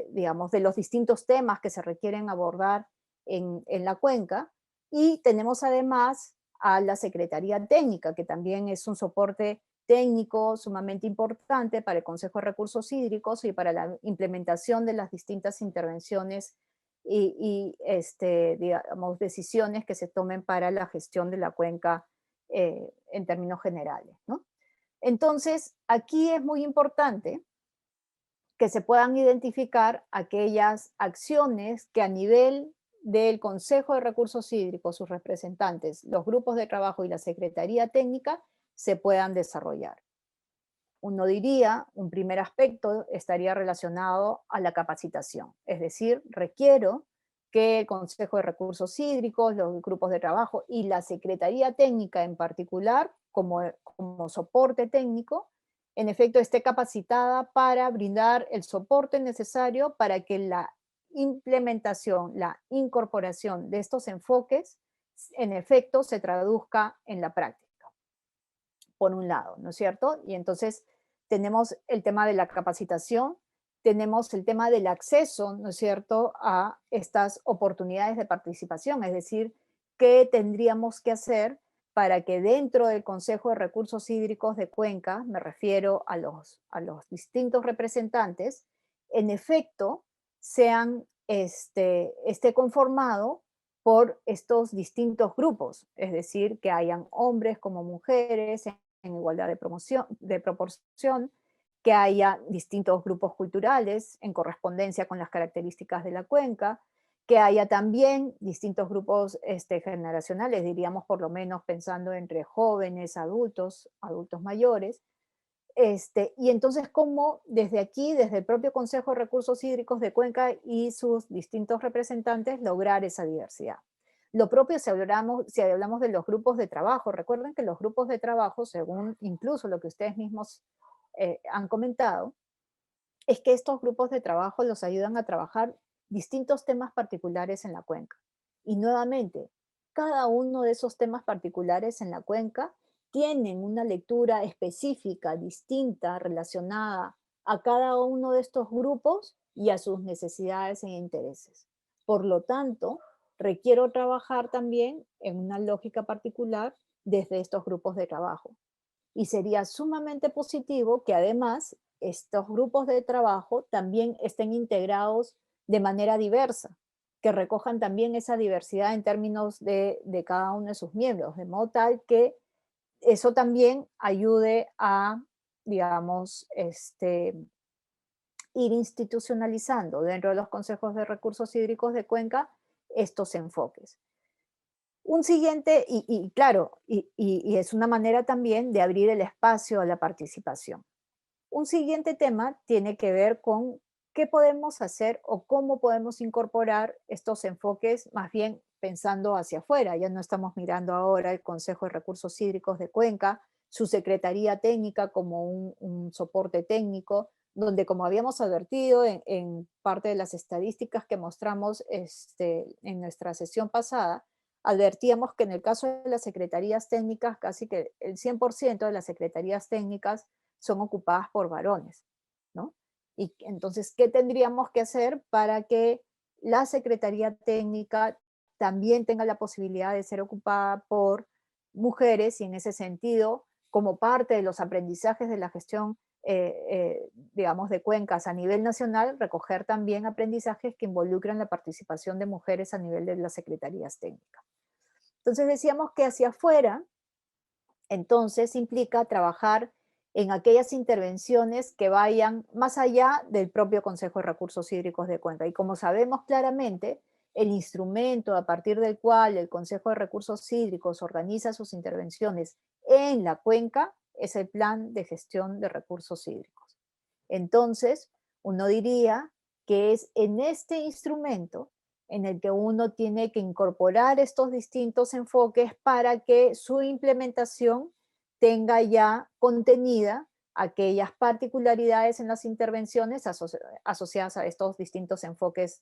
A: digamos, de los distintos temas que se requieren abordar en la cuenca. Y tenemos además a la Secretaría Técnica, que también es un soporte técnico sumamente importante para el Consejo de Recursos Hídricos y para la implementación de las distintas intervenciones y digamos, decisiones que se tomen para la gestión de la cuenca en términos generales, ¿no? Entonces, aquí es muy importante que se puedan identificar aquellas acciones que a nivel del Consejo de Recursos Hídricos, sus representantes, los grupos de trabajo y la Secretaría Técnica se puedan desarrollar. Uno diría, un primer aspecto estaría relacionado a la capacitación, es decir, requiero que el Consejo de Recursos Hídricos, los grupos de trabajo y la Secretaría Técnica en particular, como soporte técnico, en efecto esté capacitada para brindar el soporte necesario para que la implementación, la incorporación de estos enfoques, en efecto, se traduzca en la práctica, por un lado, ¿no es cierto? Y entonces tenemos el tema de la capacitación, tenemos el tema del acceso, ¿no es cierto?, a estas oportunidades de participación, es decir, qué tendríamos que hacer para que dentro del Consejo de Recursos Hídricos de Cuenca, me refiero a los distintos representantes, en efecto, esté conformado por estos distintos grupos, es decir, que hayan hombres como mujeres en igualdad de proporción, que haya distintos grupos culturales en correspondencia con las características de la cuenca, que haya también distintos grupos generacionales, diríamos por lo menos pensando entre jóvenes, adultos, adultos mayores, y entonces cómo desde aquí, desde el propio Consejo de Recursos Hídricos de Cuenca y sus distintos representantes, lograr esa diversidad. Lo propio si hablamos de los grupos de trabajo. Recuerden que los grupos de trabajo, según incluso lo que ustedes mismos han comentado, es que estos grupos de trabajo los ayudan a trabajar distintos temas particulares en la cuenca. Y nuevamente, cada uno de esos temas particulares en la cuenca tienen una lectura específica, distinta, relacionada a cada uno de estos grupos y a sus necesidades e intereses. Por lo tanto, requiero trabajar también en una lógica particular desde estos grupos de trabajo. Y sería sumamente positivo que además estos grupos de trabajo también estén integrados de manera diversa, que recojan también esa diversidad en términos de cada uno de sus miembros, de modo tal que eso también ayude a, digamos, ir institucionalizando dentro de los consejos de recursos hídricos de Cuenca estos enfoques. Un siguiente, y claro, y es una manera también de abrir el espacio a la participación. Un siguiente tema tiene que ver con qué podemos hacer o cómo podemos incorporar estos enfoques, más bien pensando hacia afuera. Ya no estamos mirando ahora el Consejo de Recursos Hídricos de Cuenca, su Secretaría Técnica como un soporte técnico, donde como habíamos advertido en parte de las estadísticas que mostramos en nuestra sesión pasada, advertíamos que en el caso de las secretarías técnicas, casi que el 100% de las secretarías técnicas son ocupadas por varones, ¿no? Y entonces, ¿qué tendríamos que hacer para que la Secretaría Técnica también tenga la posibilidad de ser ocupada por mujeres y en ese sentido, como parte de los aprendizajes de la gestión, digamos, de cuencas a nivel nacional, recoger también aprendizajes que involucran la participación de mujeres a nivel de las secretarías técnicas? Entonces decíamos que hacia afuera, entonces implica trabajar en aquellas intervenciones que vayan más allá del propio Consejo de Recursos Hídricos de Cuenca. Y como sabemos claramente, el instrumento a partir del cual el Consejo de Recursos Hídricos organiza sus intervenciones en la cuenca es el Plan de Gestión de Recursos Hídricos. Entonces, uno diría que es en este instrumento en el que uno tiene que incorporar estos distintos enfoques para que su implementación tenga ya contenida aquellas particularidades en las intervenciones asociadas a estos distintos enfoques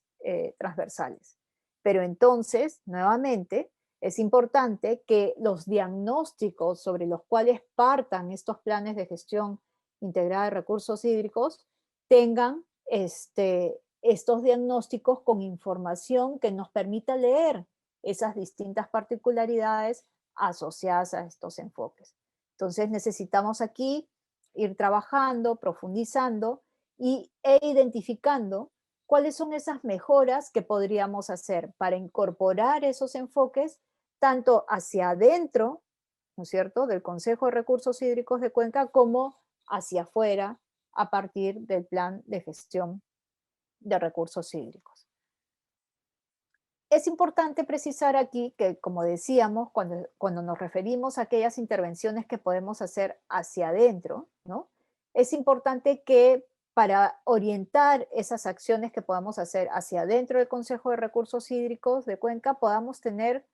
A: transversales. Pero entonces, nuevamente, es importante que los diagnósticos sobre los cuales partan estos planes de gestión integrada de recursos hídricos tengan estos diagnósticos con información que nos permita leer esas distintas particularidades asociadas a estos enfoques. Entonces necesitamos aquí ir trabajando, profundizando e identificando cuáles son esas mejoras que podríamos hacer para incorporar esos enfoques tanto hacia adentro, ¿no es cierto?, del Consejo de Recursos Hídricos de Cuenca, como hacia afuera a partir del plan de gestión de recursos hídricos. Es importante precisar aquí que, como decíamos, cuando nos referimos a aquellas intervenciones que podemos hacer hacia adentro, ¿no? Es importante que para orientar esas acciones que podamos hacer hacia adentro del Consejo de Recursos Hídricos de Cuenca, podamos tener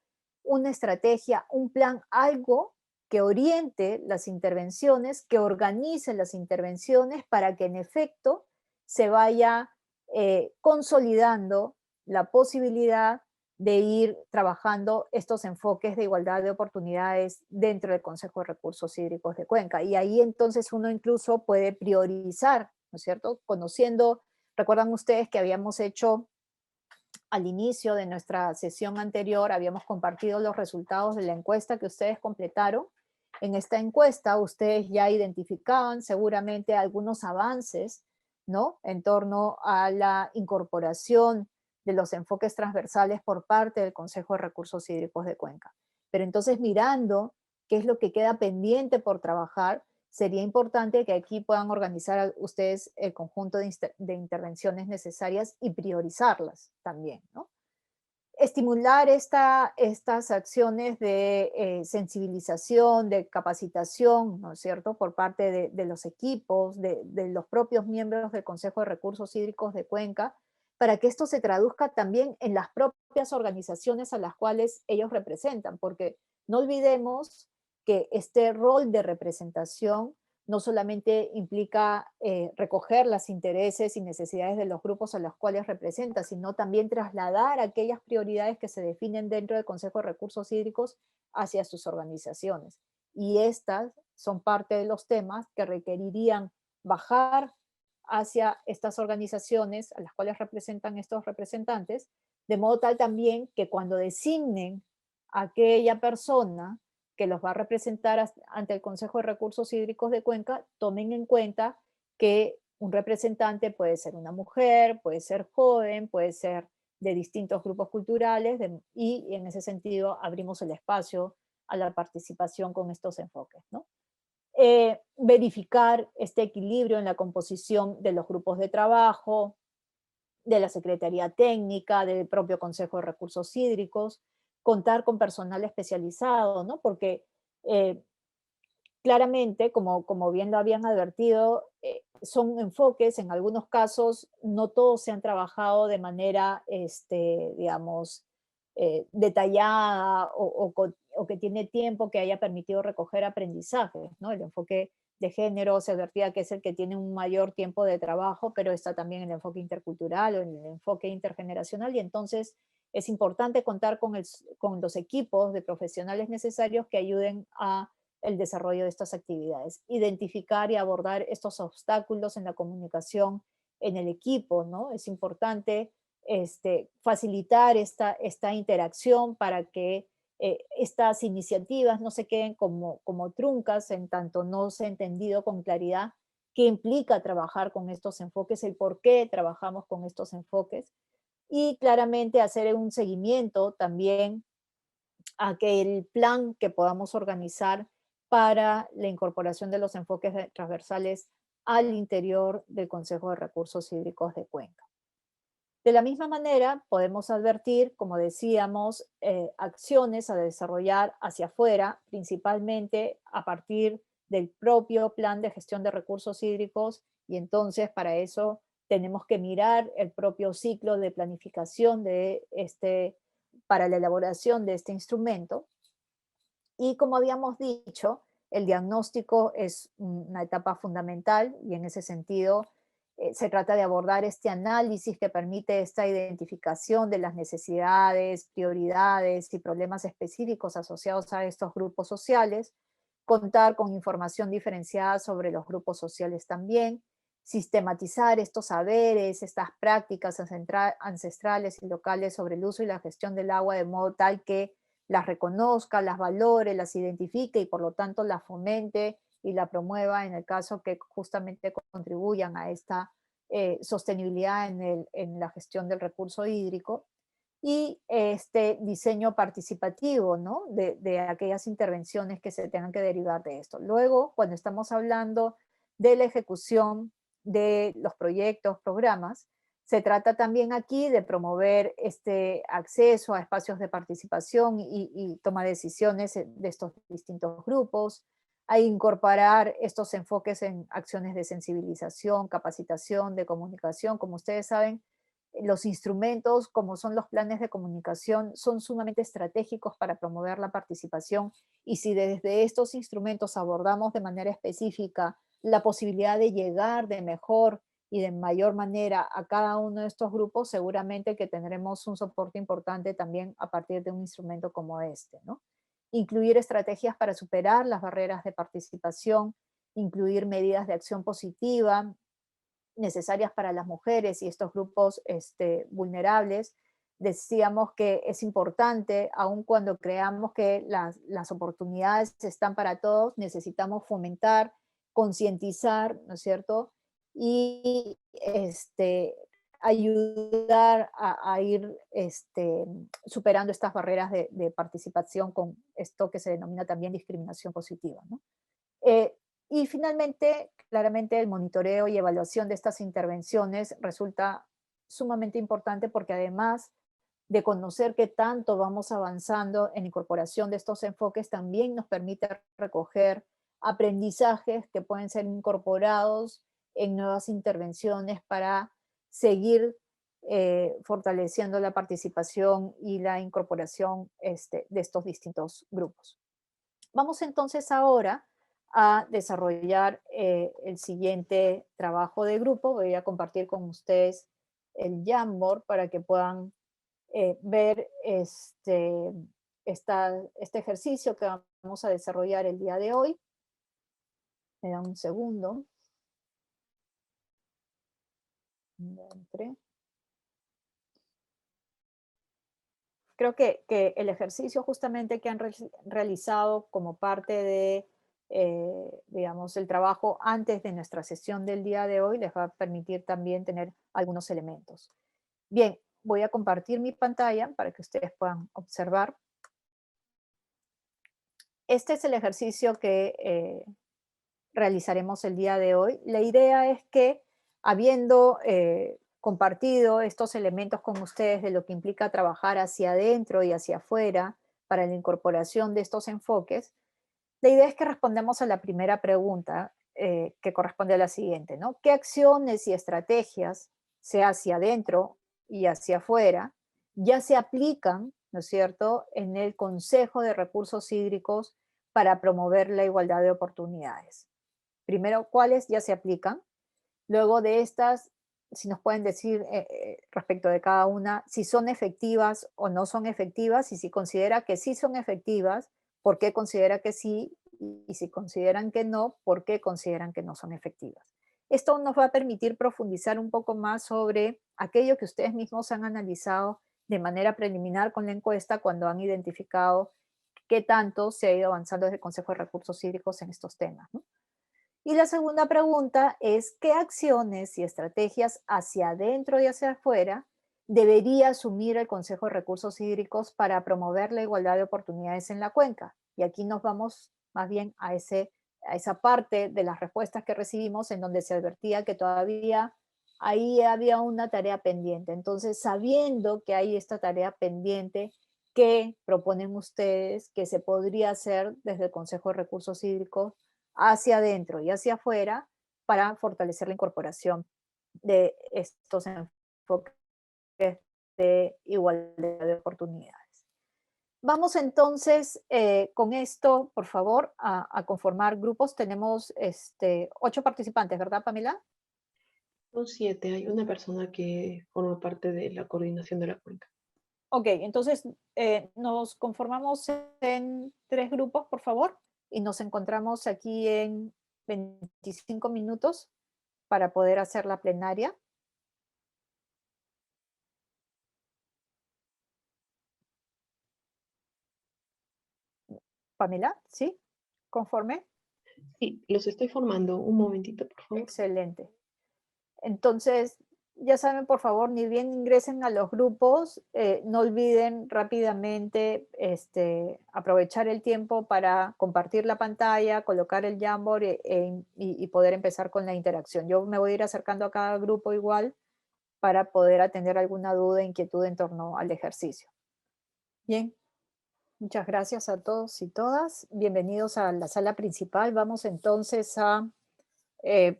A: una estrategia, un plan, algo que oriente las intervenciones, que organice las intervenciones para que en efecto se vaya consolidando la posibilidad de ir trabajando estos enfoques de igualdad de oportunidades dentro del Consejo de Recursos Hídricos de Cuenca. Y ahí entonces uno incluso puede priorizar, ¿no es cierto? Conociendo, recuerdan ustedes que habíamos hecho al inicio de nuestra sesión anterior, habíamos compartido los resultados de la encuesta que ustedes completaron. En esta encuesta ustedes ya identificaban seguramente algunos avances, ¿no?, en torno a la incorporación de los enfoques transversales por parte del Consejo de Recursos Hídricos de Cuenca. Pero entonces, mirando qué es lo que queda pendiente por trabajar, sería importante que aquí puedan organizar ustedes el conjunto de intervenciones necesarias y priorizarlas también, ¿no? Estimular estas acciones de sensibilización, de capacitación, ¿no es cierto?, por parte de los equipos, de los propios miembros del Consejo de Recursos Hídricos de Cuenca, para que esto se traduzca también en las propias organizaciones a las cuales ellos representan, porque no olvidemos que este rol de representación no solamente implica recoger los intereses y necesidades de los grupos a los cuales representa, sino también trasladar aquellas prioridades que se definen dentro del Consejo de Recursos Hídricos hacia sus organizaciones. Y estas son parte de los temas que requerirían bajar hacia estas organizaciones a las cuales representan estos representantes, de modo tal también que cuando designen a aquella persona que los va a representar ante el Consejo de Recursos Hídricos de Cuenca, tomen en cuenta que un representante puede ser una mujer, puede ser joven, puede ser de distintos grupos culturales, y en ese sentido abrimos el espacio a la participación con estos enfoques, ¿no? Verificar este equilibrio en la composición de los grupos de trabajo, de la Secretaría Técnica, del propio Consejo de Recursos Hídricos, contar con personal especializado, ¿no? Porque claramente, como bien lo habían advertido, son enfoques, en algunos casos, no todos se han trabajado de manera, digamos, detallada o que tiene tiempo que haya permitido recoger aprendizajes, ¿no? El enfoque de género se advertía que es el que tiene un mayor tiempo de trabajo, pero está también el enfoque intercultural o el enfoque intergeneracional, y entonces es importante contar con los equipos de profesionales necesarios que ayuden a el desarrollo de estas actividades. Identificar y abordar estos obstáculos en la comunicación en el equipo, ¿no? Es importante facilitar esta interacción para que estas iniciativas no se queden como truncas en tanto no se ha entendido con claridad qué implica trabajar con estos enfoques, el por qué trabajamos con estos enfoques, y claramente hacer un seguimiento también a que el plan que podamos organizar para la incorporación de los enfoques transversales al interior del Consejo de Recursos Hídricos de Cuenca. De la misma manera, podemos advertir, como decíamos, acciones a desarrollar hacia afuera, principalmente a partir del propio plan de gestión de recursos hídricos, y entonces para eso tenemos que mirar el propio ciclo de planificación para la elaboración de este instrumento. Y como habíamos dicho, el diagnóstico es una etapa fundamental y en ese sentido se trata de abordar este análisis que permite esta identificación de las necesidades, prioridades y problemas específicos asociados a estos grupos sociales, contar con información diferenciada sobre los grupos sociales también, sistematizar estos saberes, estas prácticas ancestrales y locales sobre el uso y la gestión del agua de modo tal que las reconozca, las valore, las identifique y por lo tanto las fomente y la promueva en el caso que justamente contribuyan a esta sostenibilidad en la gestión del recurso hídrico. Y este diseño participativo, ¿no? De aquellas intervenciones que se tengan que derivar de esto. Luego, cuando estamos hablando de la ejecución de los proyectos, programas, se trata también aquí de promover este acceso a espacios de participación y toma de decisiones de estos distintos grupos, a incorporar estos enfoques en acciones de sensibilización, capacitación, de comunicación. Como ustedes saben, los instrumentos, como son los planes de comunicación, son sumamente estratégicos para promover la participación, y si desde estos instrumentos abordamos de manera específica la posibilidad de llegar de mejor y de mayor manera a cada uno de estos grupos, seguramente que tendremos un soporte importante también a partir de un instrumento como este, ¿no? Incluir estrategias para superar las barreras de participación, incluir medidas de acción positiva necesarias para las mujeres y estos grupos vulnerables. Decíamos que es importante, aun cuando creamos que las oportunidades están para todos, necesitamos fomentar, concientizar, ¿no es cierto? Y ayudar a ir superando estas barreras de participación con esto que se denomina también discriminación positiva, ¿no? Eh, y finalmente, claramente el monitoreo y evaluación de estas intervenciones resulta sumamente importante porque además de conocer qué tanto vamos avanzando en incorporación de estos enfoques, también nos permite recoger aprendizajes que pueden ser incorporados en nuevas intervenciones para seguir fortaleciendo la participación y la incorporación de estos distintos grupos. Vamos entonces ahora a desarrollar el siguiente trabajo de grupo. Voy a compartir con ustedes el Jamboard para que puedan ver este ejercicio que vamos a desarrollar el día de hoy. Me da un segundo. Creo que el ejercicio justamente que han realizado como parte de, digamos, el trabajo antes de nuestra sesión del día de hoy les va a permitir también tener algunos elementos. Bien, voy a compartir mi pantalla para que ustedes puedan observar. Este es el ejercicio que realizaremos el día de hoy. La idea es que, habiendo compartido estos elementos con ustedes de lo que implica trabajar hacia adentro y hacia afuera para la incorporación de estos enfoques, la idea es que respondamos a la primera pregunta que corresponde a la siguiente, ¿no? ¿Qué acciones y estrategias, sea hacia adentro y hacia afuera, ya se aplican, ¿no es cierto?, en el Consejo de Recursos Hídricos para promover la igualdad de oportunidades? Primero, ¿cuáles ya se aplican? Luego de estas, si nos pueden decir respecto de cada una, si son efectivas o no son efectivas, y si considera que sí son efectivas, ¿por qué considera que sí? Y si consideran que no, ¿por qué consideran que no son efectivas? Esto nos va a permitir profundizar un poco más sobre aquello que ustedes mismos han analizado de manera preliminar con la encuesta cuando han identificado qué tanto se ha ido avanzando desde el Consejo de Recursos Hídricos en estos temas, ¿no? Y la segunda pregunta es, ¿qué acciones y estrategias hacia adentro y hacia afuera debería asumir el Consejo de Recursos Hídricos para promover la igualdad de oportunidades en la cuenca? Y aquí nos vamos más bien a esa parte de las respuestas que recibimos en donde se advertía que todavía ahí había una tarea pendiente. Entonces, sabiendo que hay esta tarea pendiente, ¿qué proponen ustedes que se podría hacer desde el Consejo de Recursos Hídricos hacia adentro y hacia afuera para fortalecer la incorporación de estos enfoques de igualdad de oportunidades? Vamos entonces con esto, por favor, a conformar grupos. Tenemos 8 participantes, ¿verdad, Pamela?
D: Son 7. Hay una persona que forma parte de la coordinación de la cuenca.
A: Ok, entonces nos conformamos en 3 grupos, por favor, y nos encontramos aquí en 25 minutos para poder hacer la plenaria. Pamela, ¿sí? ¿Conforme?
D: Sí, los estoy formando. Un momentito, por favor.
A: Excelente. Entonces, ya saben, por favor, ni bien ingresen a los grupos, no olviden rápidamente aprovechar el tiempo para compartir la pantalla, colocar el Jamboard y poder empezar con la interacción. Yo me voy a ir acercando a cada grupo igual para poder atender alguna duda e inquietud en torno al ejercicio. Bien, muchas gracias a todos y todas. Bienvenidos a la sala principal. Vamos entonces a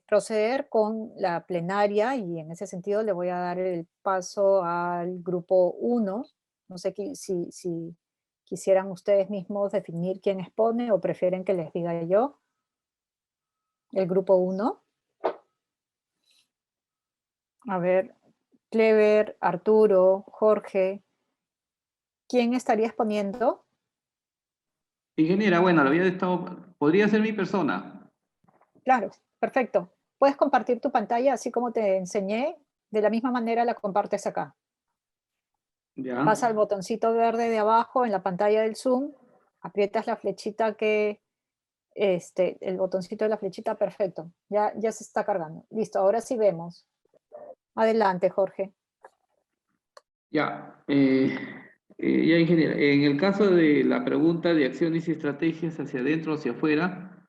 A: proceder con la plenaria y en ese sentido le voy a dar el paso al grupo 1. No sé si quisieran ustedes mismos definir quién expone o prefieren que les diga yo. El grupo 1. A ver, Clever, Arturo, Jorge. ¿Quién estaría exponiendo?
E: Ingeniera, bueno, podría ser mi persona.
A: Claro, perfecto. Puedes compartir tu pantalla así como te enseñé. De la misma manera la compartes acá.
E: Ya.
A: Vas al botoncito verde de abajo en la pantalla del Zoom, aprietas la flechita el botoncito de la flechita, perfecto. Ya se está cargando. Listo, ahora sí vemos. Adelante, Jorge.
E: Ya, ya ingeniera, en el caso de la pregunta de acciones y estrategias hacia adentro o hacia afuera,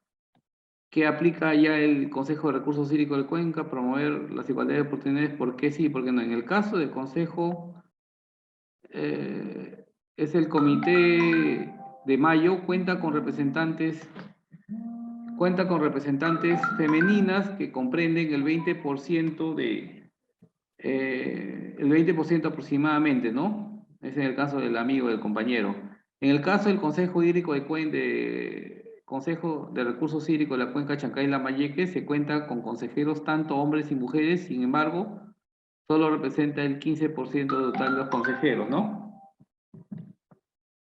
E: ¿qué aplica ya el Consejo de Recursos Hídricos de Cuenca? Promover las igualdades de oportunidades, ¿por qué sí y por qué no? En el caso del Consejo, es el Comité de Mayo, cuenta con representantes femeninas que comprenden el 20% el 20% aproximadamente, ¿no? Es en el caso del amigo, del compañero. En el caso del Consejo Hídrico Consejo de Recursos Hídricos de la Cuenca Chancay-Lambayeque, se cuenta con consejeros tanto hombres y mujeres, sin embargo, solo representa el 15% total de los consejeros, ¿no?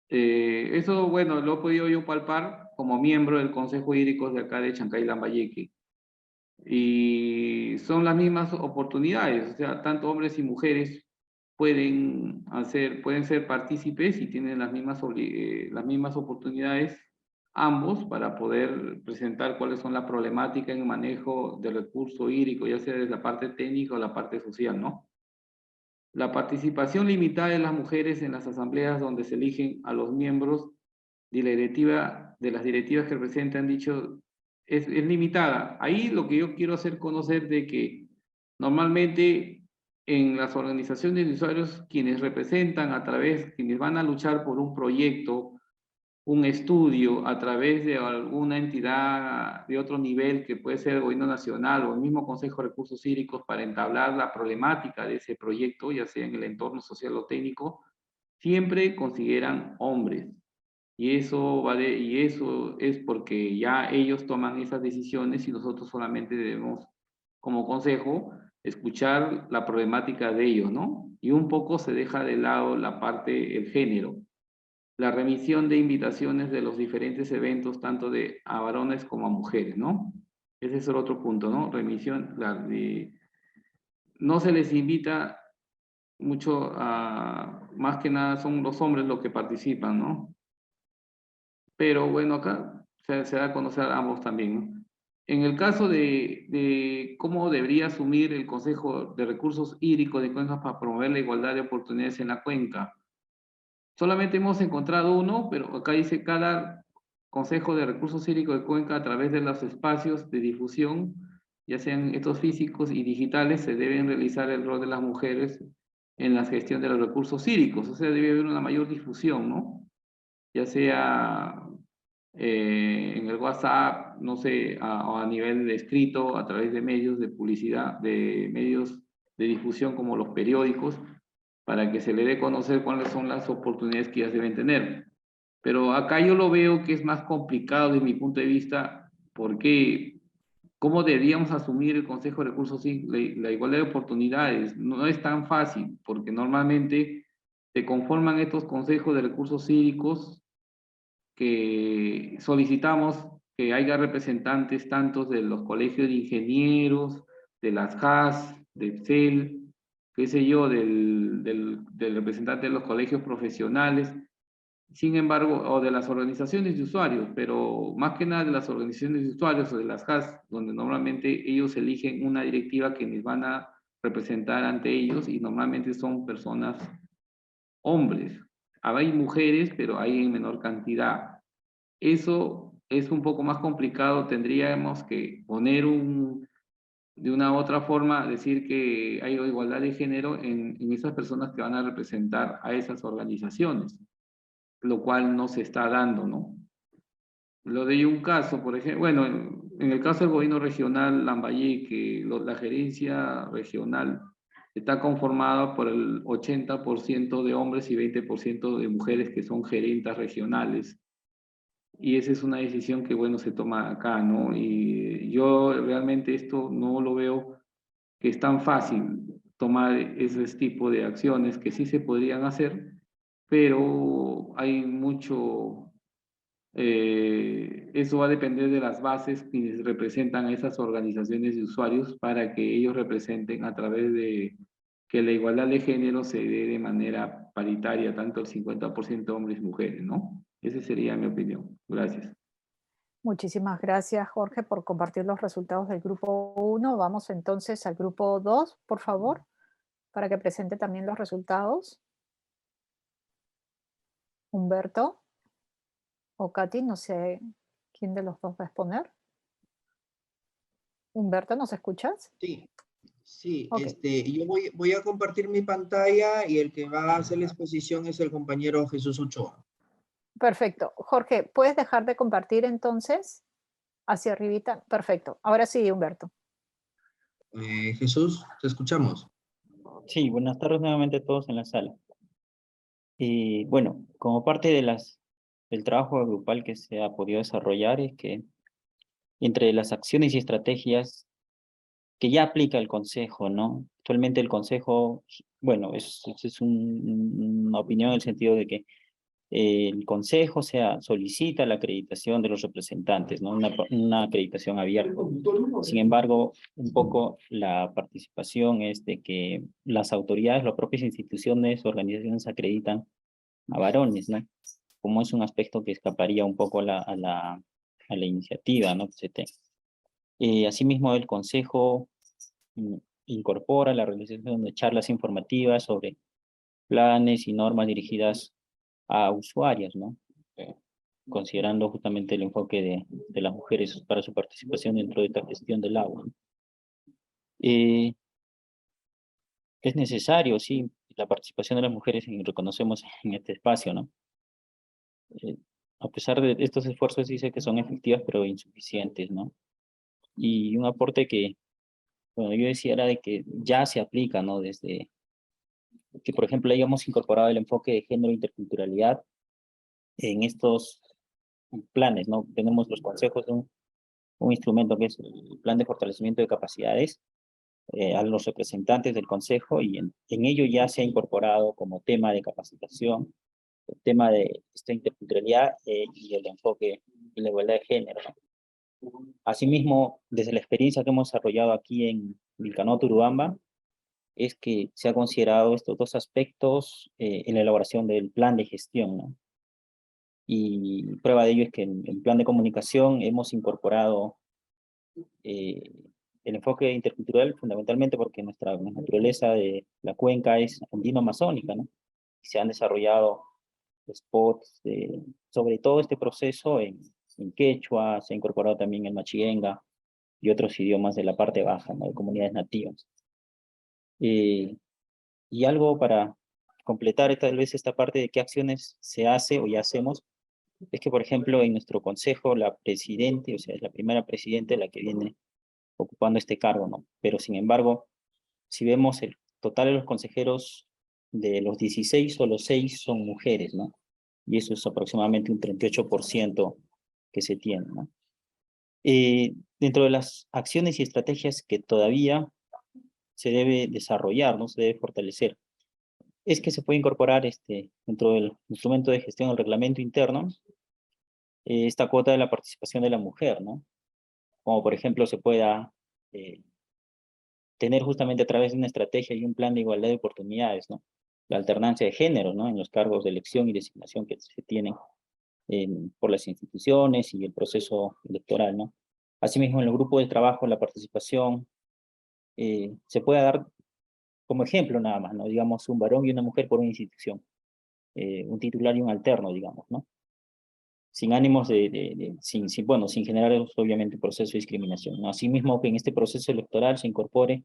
E: Eso, bueno, lo he podido yo palpar como miembro del Consejo Hídrico de acá de Chancay-Lambayeque. Y son las mismas oportunidades, o sea, tanto hombres y mujeres pueden ser partícipes y tienen las mismas oportunidades ambos para poder presentar cuáles son las problemáticas en el manejo del recurso hídrico, ya sea desde la parte técnica o la parte social, ¿no? La participación limitada de las mujeres en las asambleas donde se eligen a los miembros de las directivas que representan dicho es limitada. Ahí lo que yo quiero hacer conocer de que normalmente en las organizaciones de usuarios quienes quienes van a luchar por un proyecto, un estudio a través de alguna entidad de otro nivel que puede ser el gobierno nacional o el mismo Consejo de Recursos Hídricos para entablar la problemática de ese proyecto, ya sea en el entorno social o técnico, siempre consideran hombres. Y eso es porque ya ellos toman esas decisiones y nosotros solamente debemos, como consejo, escuchar la problemática de ellos, ¿no? Y un poco se deja de lado el género. La remisión de invitaciones de los diferentes eventos, tanto a varones como a mujeres, ¿no? Ese es el otro punto, ¿no? No se les invita mucho más que nada son los hombres los que participan, ¿no? Pero bueno, acá se da a conocer a ambos también, ¿no? En el caso de cómo debería asumir el Consejo de Recursos Hídricos de Cuencas para promover la igualdad de oportunidades en la cuenca, solamente hemos encontrado uno, pero acá dice Consejo de Recursos Hídricos de Cuenca a través de los espacios de difusión, ya sean estos físicos y digitales, se deben realizar el rol de las mujeres en la gestión de los recursos hídricos. O sea, debe haber una mayor difusión, ¿no? Ya sea en el WhatsApp, no sé, a nivel de escrito, a través de medios de publicidad, de medios de difusión como los periódicos, para que se le dé a conocer cuáles son las oportunidades que ellas deben tener. Pero acá yo lo veo que es más complicado desde mi punto de vista, porque ¿cómo deberíamos asumir el Consejo de Recursos Hídricos? La igualdad de oportunidades no es tan fácil, porque normalmente se conforman estos consejos de recursos hídricos que solicitamos que haya representantes tanto de los colegios de ingenieros, de las CAS, de CEL, qué sé yo, del representante de los colegios profesionales, sin embargo, o de las organizaciones de usuarios, pero más que nada de las organizaciones de usuarios o de las CAS, donde normalmente ellos eligen una directiva que les van a representar ante ellos y normalmente son personas hombres. Hay mujeres, pero hay en menor cantidad. Eso es un poco más complicado, tendríamos que poner de una u otra forma, decir que hay igualdad de género en esas personas que van a representar a esas organizaciones, lo cual no se está dando, ¿no? Lo de un caso, por ejemplo, bueno, en el caso del gobierno regional Lambayeque, la gerencia regional está conformada por el 80% de hombres y 20% de mujeres que son gerentas regionales. Y esa es una decisión que, bueno, se toma acá, ¿no? Y yo realmente esto no lo veo que es tan fácil tomar ese tipo de acciones que sí se podrían hacer, pero hay mucho, eso va a depender de las bases que representan a esas organizaciones de usuarios para que ellos representen a través de que la igualdad de género se dé de manera paritaria, tanto el 50% hombres y mujeres, ¿no? Esa sería mi opinión. Gracias.
A: Muchísimas gracias, Jorge, por compartir los resultados del grupo 1. Vamos entonces al grupo 2, por favor, para que presente también los resultados. Humberto o Katy, no sé quién de los dos va a exponer. Humberto, ¿nos escuchas?
C: Sí, sí,
A: Ok,
C: yo voy a compartir mi pantalla y el que va a hacer la exposición es el compañero Jesús Ochoa.
A: perfecto. Jorge, ¿puedes dejar de compartir entonces? Hacia arribita. Perfecto. Ahora sí, Humberto.
C: Jesús, te escuchamos.
B: Sí, buenas tardes nuevamente a todos en la sala. Y bueno, como parte del trabajo grupal que se ha podido desarrollar es que entre las acciones y estrategias que ya aplica el Consejo, ¿no? Actualmente el Consejo, bueno, es una opinión en el sentido de que el Consejo solicita la acreditación de los representantes, ¿no? Una acreditación abierta. Sin embargo, un poco la participación es de que las autoridades, las propias instituciones, organizaciones acreditan a varones, ¿no? Como es un aspecto que escaparía un poco a la iniciativa, ¿no? Que se tenga. Asimismo, el Consejo mm, incorpora la realización de charlas informativas sobre planes y normas dirigidas a usuarios, ¿no? Considerando justamente el enfoque de las mujeres para su participación dentro de esta gestión del agua. Eh, es necesario, sí, la participación de las mujeres, y reconocemos en este espacio, ¿no? A pesar de estos esfuerzos, dice que son efectivas, pero insuficientes, ¿no? Y un aporte que, bueno, yo decía era de que ya se aplica, ¿no? Desde que, por ejemplo, hayamos incorporado el enfoque de género e interculturalidad en estos planes, ¿no? Tenemos los consejos, un instrumento que es el plan de fortalecimiento de capacidades a los representantes del consejo y en ello ya se ha incorporado como tema de capacitación el tema de esta interculturalidad y el enfoque y la igualdad de género, ¿no? Asimismo, desde la experiencia que hemos desarrollado aquí en Vilcanoto, Urubamba, es que se ha considerado estos dos aspectos en la elaboración del plan de gestión, ¿no? Y prueba de ello es que en el plan de comunicación hemos incorporado el enfoque intercultural fundamentalmente porque nuestra naturaleza de la cuenca es andino-amazónica, ¿no? Se han desarrollado spots sobre todo este proceso en quechua, se ha incorporado también el machiguenga y otros idiomas de la parte baja, ¿no? De comunidades nativas. Y algo para completar tal vez esta parte de qué acciones se hace o ya hacemos, es que, por ejemplo, en nuestro consejo, la presidente, o sea, es la primera presidenta la que viene ocupando este cargo, ¿no? Pero, sin embargo, si vemos el total de los consejeros, de los 16, solo 6 son mujeres, ¿no? Y eso es aproximadamente un 38% que se tiene, ¿no? Dentro de las acciones y estrategias que todavía se debe desarrollar, ¿no? Se debe fortalecer, es que se puede incorporar dentro del instrumento de gestión del reglamento interno, esta cuota de la participación de la mujer, ¿no? Como por ejemplo se pueda tener justamente a través de una estrategia y un plan de igualdad de oportunidades, ¿no? La alternancia de género, ¿no? En los cargos de elección y designación que se tienen por las instituciones y el proceso electoral, ¿no? Asimismo, en el grupo de trabajo, la participación se puede dar como ejemplo nada más, ¿no? Digamos, un varón y una mujer por una institución, un titular y un alterno, digamos, ¿no? Sin ánimos bueno, sin generar obviamente un proceso de discriminación, ¿no? Asimismo, que en este proceso electoral se incorpore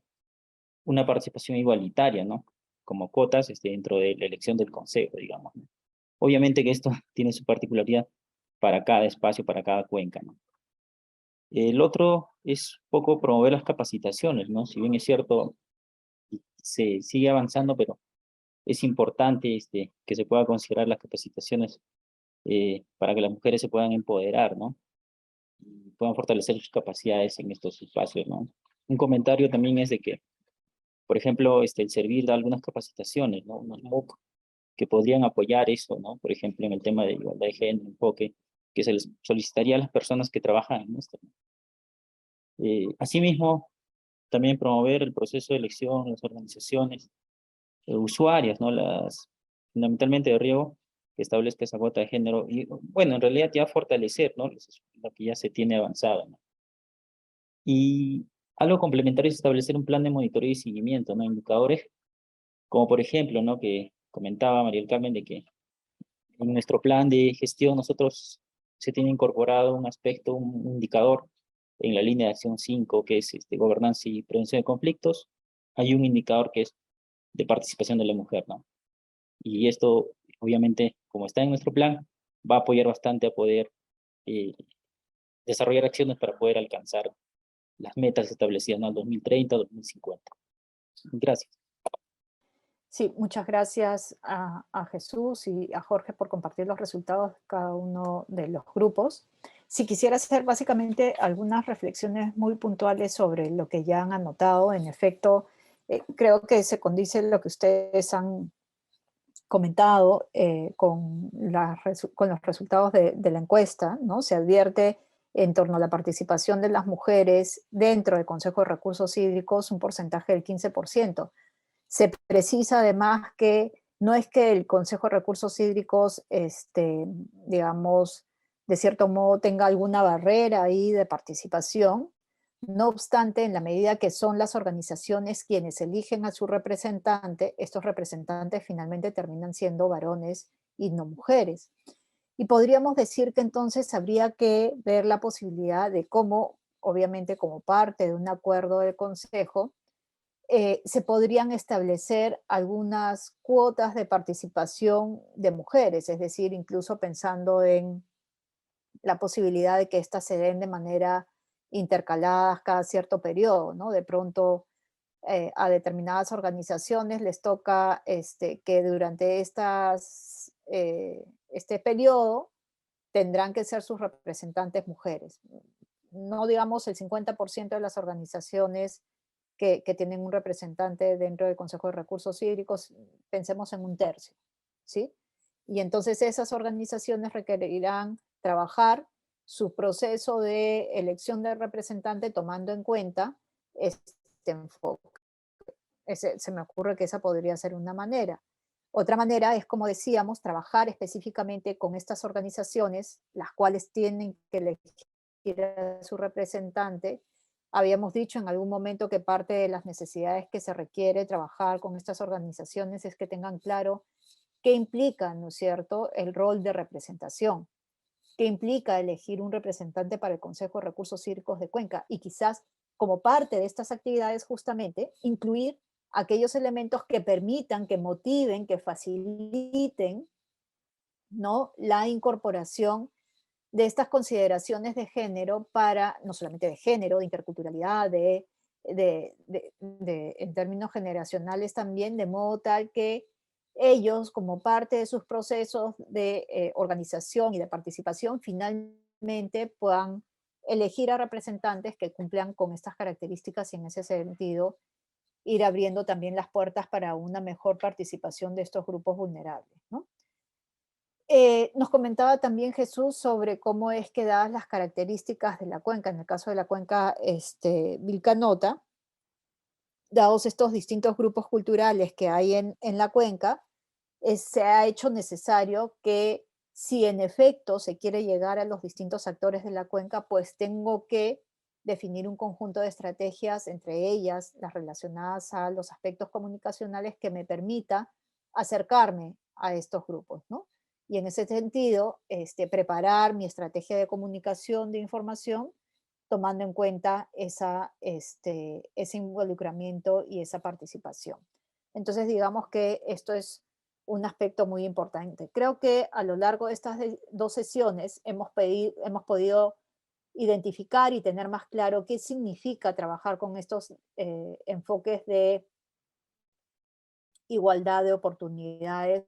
B: una participación igualitaria, ¿no? Como cuotas dentro de la elección del consejo, digamos, ¿no? Obviamente que esto tiene su particularidad para cada espacio, para cada cuenca, ¿no? El otro es poco promover las capacitaciones, ¿no? Si bien es cierto, se sigue avanzando, pero es importante que se pueda considerar las capacitaciones para que las mujeres se puedan empoderar, ¿no? Y puedan fortalecer sus capacidades en estos espacios, ¿no? Un comentario también es de que, por ejemplo, el servir de algunas capacitaciones, ¿no? Unos MOOC que podrían apoyar eso, ¿no? Por ejemplo, en el tema de igualdad de género, enfoque, que se les solicitaría a las personas que trabajan en esto, ¿no? Asimismo, también promover el proceso de elección, las organizaciones usuarias, ¿no? Fundamentalmente de riego, que establezca esa cuota de género, y bueno, en realidad ya fortalecer, ¿no? Lo que ya se tiene avanzado, ¿no? Y algo complementario es establecer un plan de monitoreo y seguimiento, ¿no? Indicadores, como por ejemplo, ¿no? Que comentaba María del Carmen, de que en nuestro plan de gestión nosotros se tiene incorporado un aspecto, un indicador en la línea de acción 5, que es gobernanza y prevención de conflictos. Hay un indicador que es de participación de la mujer, ¿no? Y esto, obviamente, como está en nuestro plan, va a apoyar bastante a poder eh, desarrollar acciones para poder alcanzar las metas establecidas, ¿no? Al 2030, 2050. Gracias.
A: Sí, muchas gracias a Jesús y a Jorge por compartir los resultados de cada uno de los grupos. Si quisiera hacer básicamente algunas reflexiones muy puntuales sobre lo que ya han anotado, en efecto, creo que se condice lo que ustedes han comentado con los resultados de la encuesta, ¿no? Se advierte en torno a la participación de las mujeres dentro del Consejo de Recursos Hídricos un porcentaje del 15%. Se precisa además que no es que el Consejo de Recursos Hídricos, digamos, de cierto modo tenga alguna barrera ahí de participación. No obstante, en la medida que son las organizaciones quienes eligen a su representante, estos representantes finalmente terminan siendo varones y no mujeres. Y podríamos decir que entonces habría que ver la posibilidad de cómo, obviamente como parte de un acuerdo del Consejo, se podrían establecer algunas cuotas de participación de mujeres, es decir, incluso pensando en la posibilidad de que éstas se den de manera intercaladas cada cierto periodo, ¿no? De pronto a determinadas organizaciones les toca que durante este periodo tendrán que ser sus representantes mujeres. No digamos el 50% de las organizaciones que tienen un representante dentro del Consejo de Recursos Hídricos, pensemos en un tercio, ¿sí? Y entonces esas organizaciones requerirán trabajar su proceso de elección de representante tomando en cuenta este enfoque. Se me ocurre que esa podría ser una manera. Otra manera es, como decíamos, trabajar específicamente con estas organizaciones, las cuales tienen que elegir a su representante. Habíamos dicho en algún momento que parte de las necesidades que se requiere trabajar con estas organizaciones es que tengan claro qué implica, ¿no es cierto?, el rol de representación. que implica elegir un representante para el Consejo de Recursos Hídricos de Cuenca y quizás como parte de estas actividades justamente incluir aquellos elementos que permitan, que motiven, que faciliten, ¿no?, la incorporación de estas consideraciones de género para, no solamente de género, de interculturalidad, en términos generacionales también, de modo tal que ellos, como parte de sus procesos de organización y de participación, finalmente puedan elegir a representantes que cumplan con estas características y en ese sentido ir abriendo también las puertas para una mejor participación de estos grupos vulnerables, ¿no? Nos comentaba también Jesús sobre cómo es que dadas las características de la cuenca, en el caso de la cuenca Vilcanota, dados estos distintos grupos culturales que hay en la cuenca, se ha hecho necesario que si en efecto se quiere llegar a los distintos actores de la cuenca, pues tengo que definir un conjunto de estrategias, entre ellas las relacionadas a los aspectos comunicacionales que me permita acercarme a estos grupos, ¿no? Y en ese sentido, preparar mi estrategia de comunicación de información tomando en cuenta ese involucramiento y esa participación. Entonces, digamos que esto es un aspecto muy importante. Creo que a lo largo de estas dos sesiones hemos podido identificar y tener más claro qué significa trabajar con estos enfoques de igualdad de oportunidades.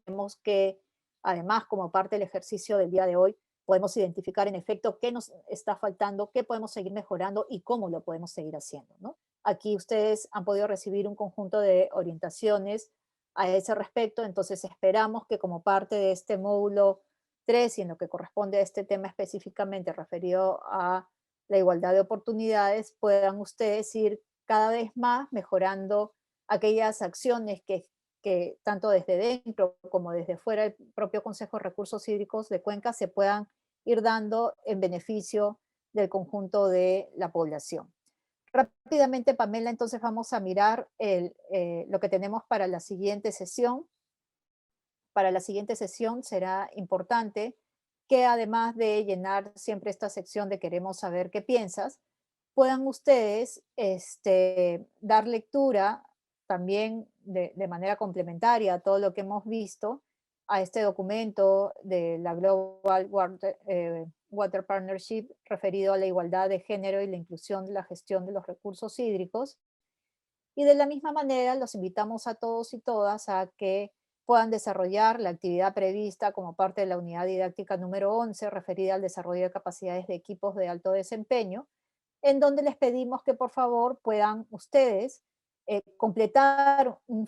A: Creemos que además, como parte del ejercicio del día de hoy, podemos identificar en efecto qué nos está faltando, qué podemos seguir mejorando y cómo lo podemos seguir haciendo, ¿no? Aquí ustedes han podido recibir un conjunto de orientaciones a ese respecto, entonces esperamos que como parte de este módulo 3 y en lo que corresponde a este tema específicamente referido a la igualdad de oportunidades, puedan ustedes ir cada vez más mejorando aquellas acciones que tanto desde dentro como desde fuera del propio Consejo de Recursos Hídricos de Cuenca se puedan ir dando en beneficio del conjunto de la población. Rápidamente, Pamela, entonces vamos a mirar lo que tenemos para la siguiente sesión. Para la siguiente sesión será importante que además de llenar siempre esta sección de queremos saber qué piensas, puedan ustedes dar lectura también de manera complementaria a todo lo que hemos visto a este documento de la Global Water Partnership referido a la igualdad de género y la inclusión de la gestión de los recursos hídricos. Y de la misma manera los invitamos a todos y todas a que puedan desarrollar la actividad prevista como parte de la unidad didáctica número 11 referida al desarrollo de capacidades de equipos de alto desempeño, en donde les pedimos que por favor puedan ustedes completar un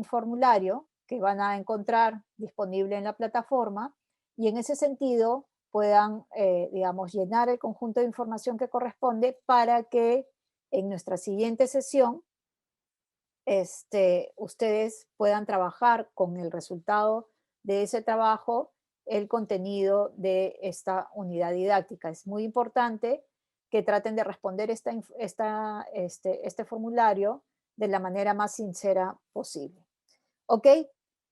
A: formulario que van a encontrar disponible en la plataforma y en ese sentido puedan, digamos, llenar el conjunto de información que corresponde para que en nuestra siguiente sesión ustedes puedan trabajar con el resultado de ese trabajo el contenido de esta unidad didáctica. Es muy importante que traten de responder este formulario de la manera más sincera posible. ¿Ok?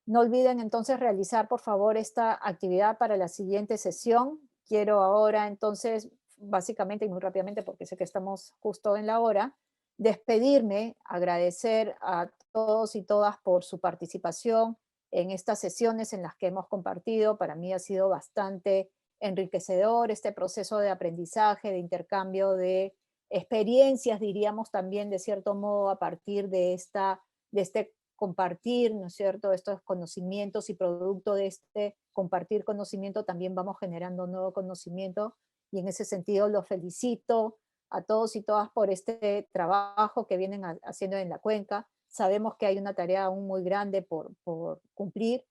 A: No olviden entonces realizar, por favor, esta actividad para la siguiente sesión. Quiero ahora entonces, básicamente y muy rápidamente, porque sé que estamos justo en la hora, despedirme, agradecer a todos y todas por su participación en estas sesiones en las que hemos compartido. Para mí ha sido bastante enriquecedor este proceso de aprendizaje, de intercambio de experiencias, diríamos también de cierto modo a partir de este compartir, ¿no es cierto?, estos conocimientos y producto de este compartir conocimiento también vamos generando nuevo conocimiento y en ese sentido los felicito a todos y todas por este trabajo que vienen haciendo en la cuenca. Sabemos que hay una tarea aún muy grande por cumplir.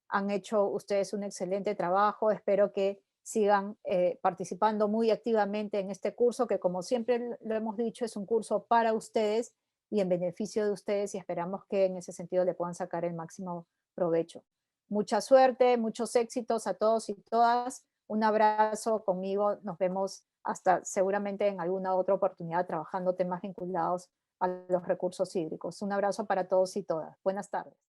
A: Han hecho ustedes un excelente trabajo. Espero que sigan participando muy activamente en este curso, que como siempre lo hemos dicho, es un curso para ustedes y en beneficio de ustedes y esperamos que en ese sentido le puedan sacar el máximo provecho. Mucha suerte, muchos éxitos a todos y todas. Un abrazo conmigo. Nos vemos hasta seguramente en alguna otra oportunidad trabajando temas vinculados a los recursos hídricos. Un abrazo para todos y todas. Buenas tardes.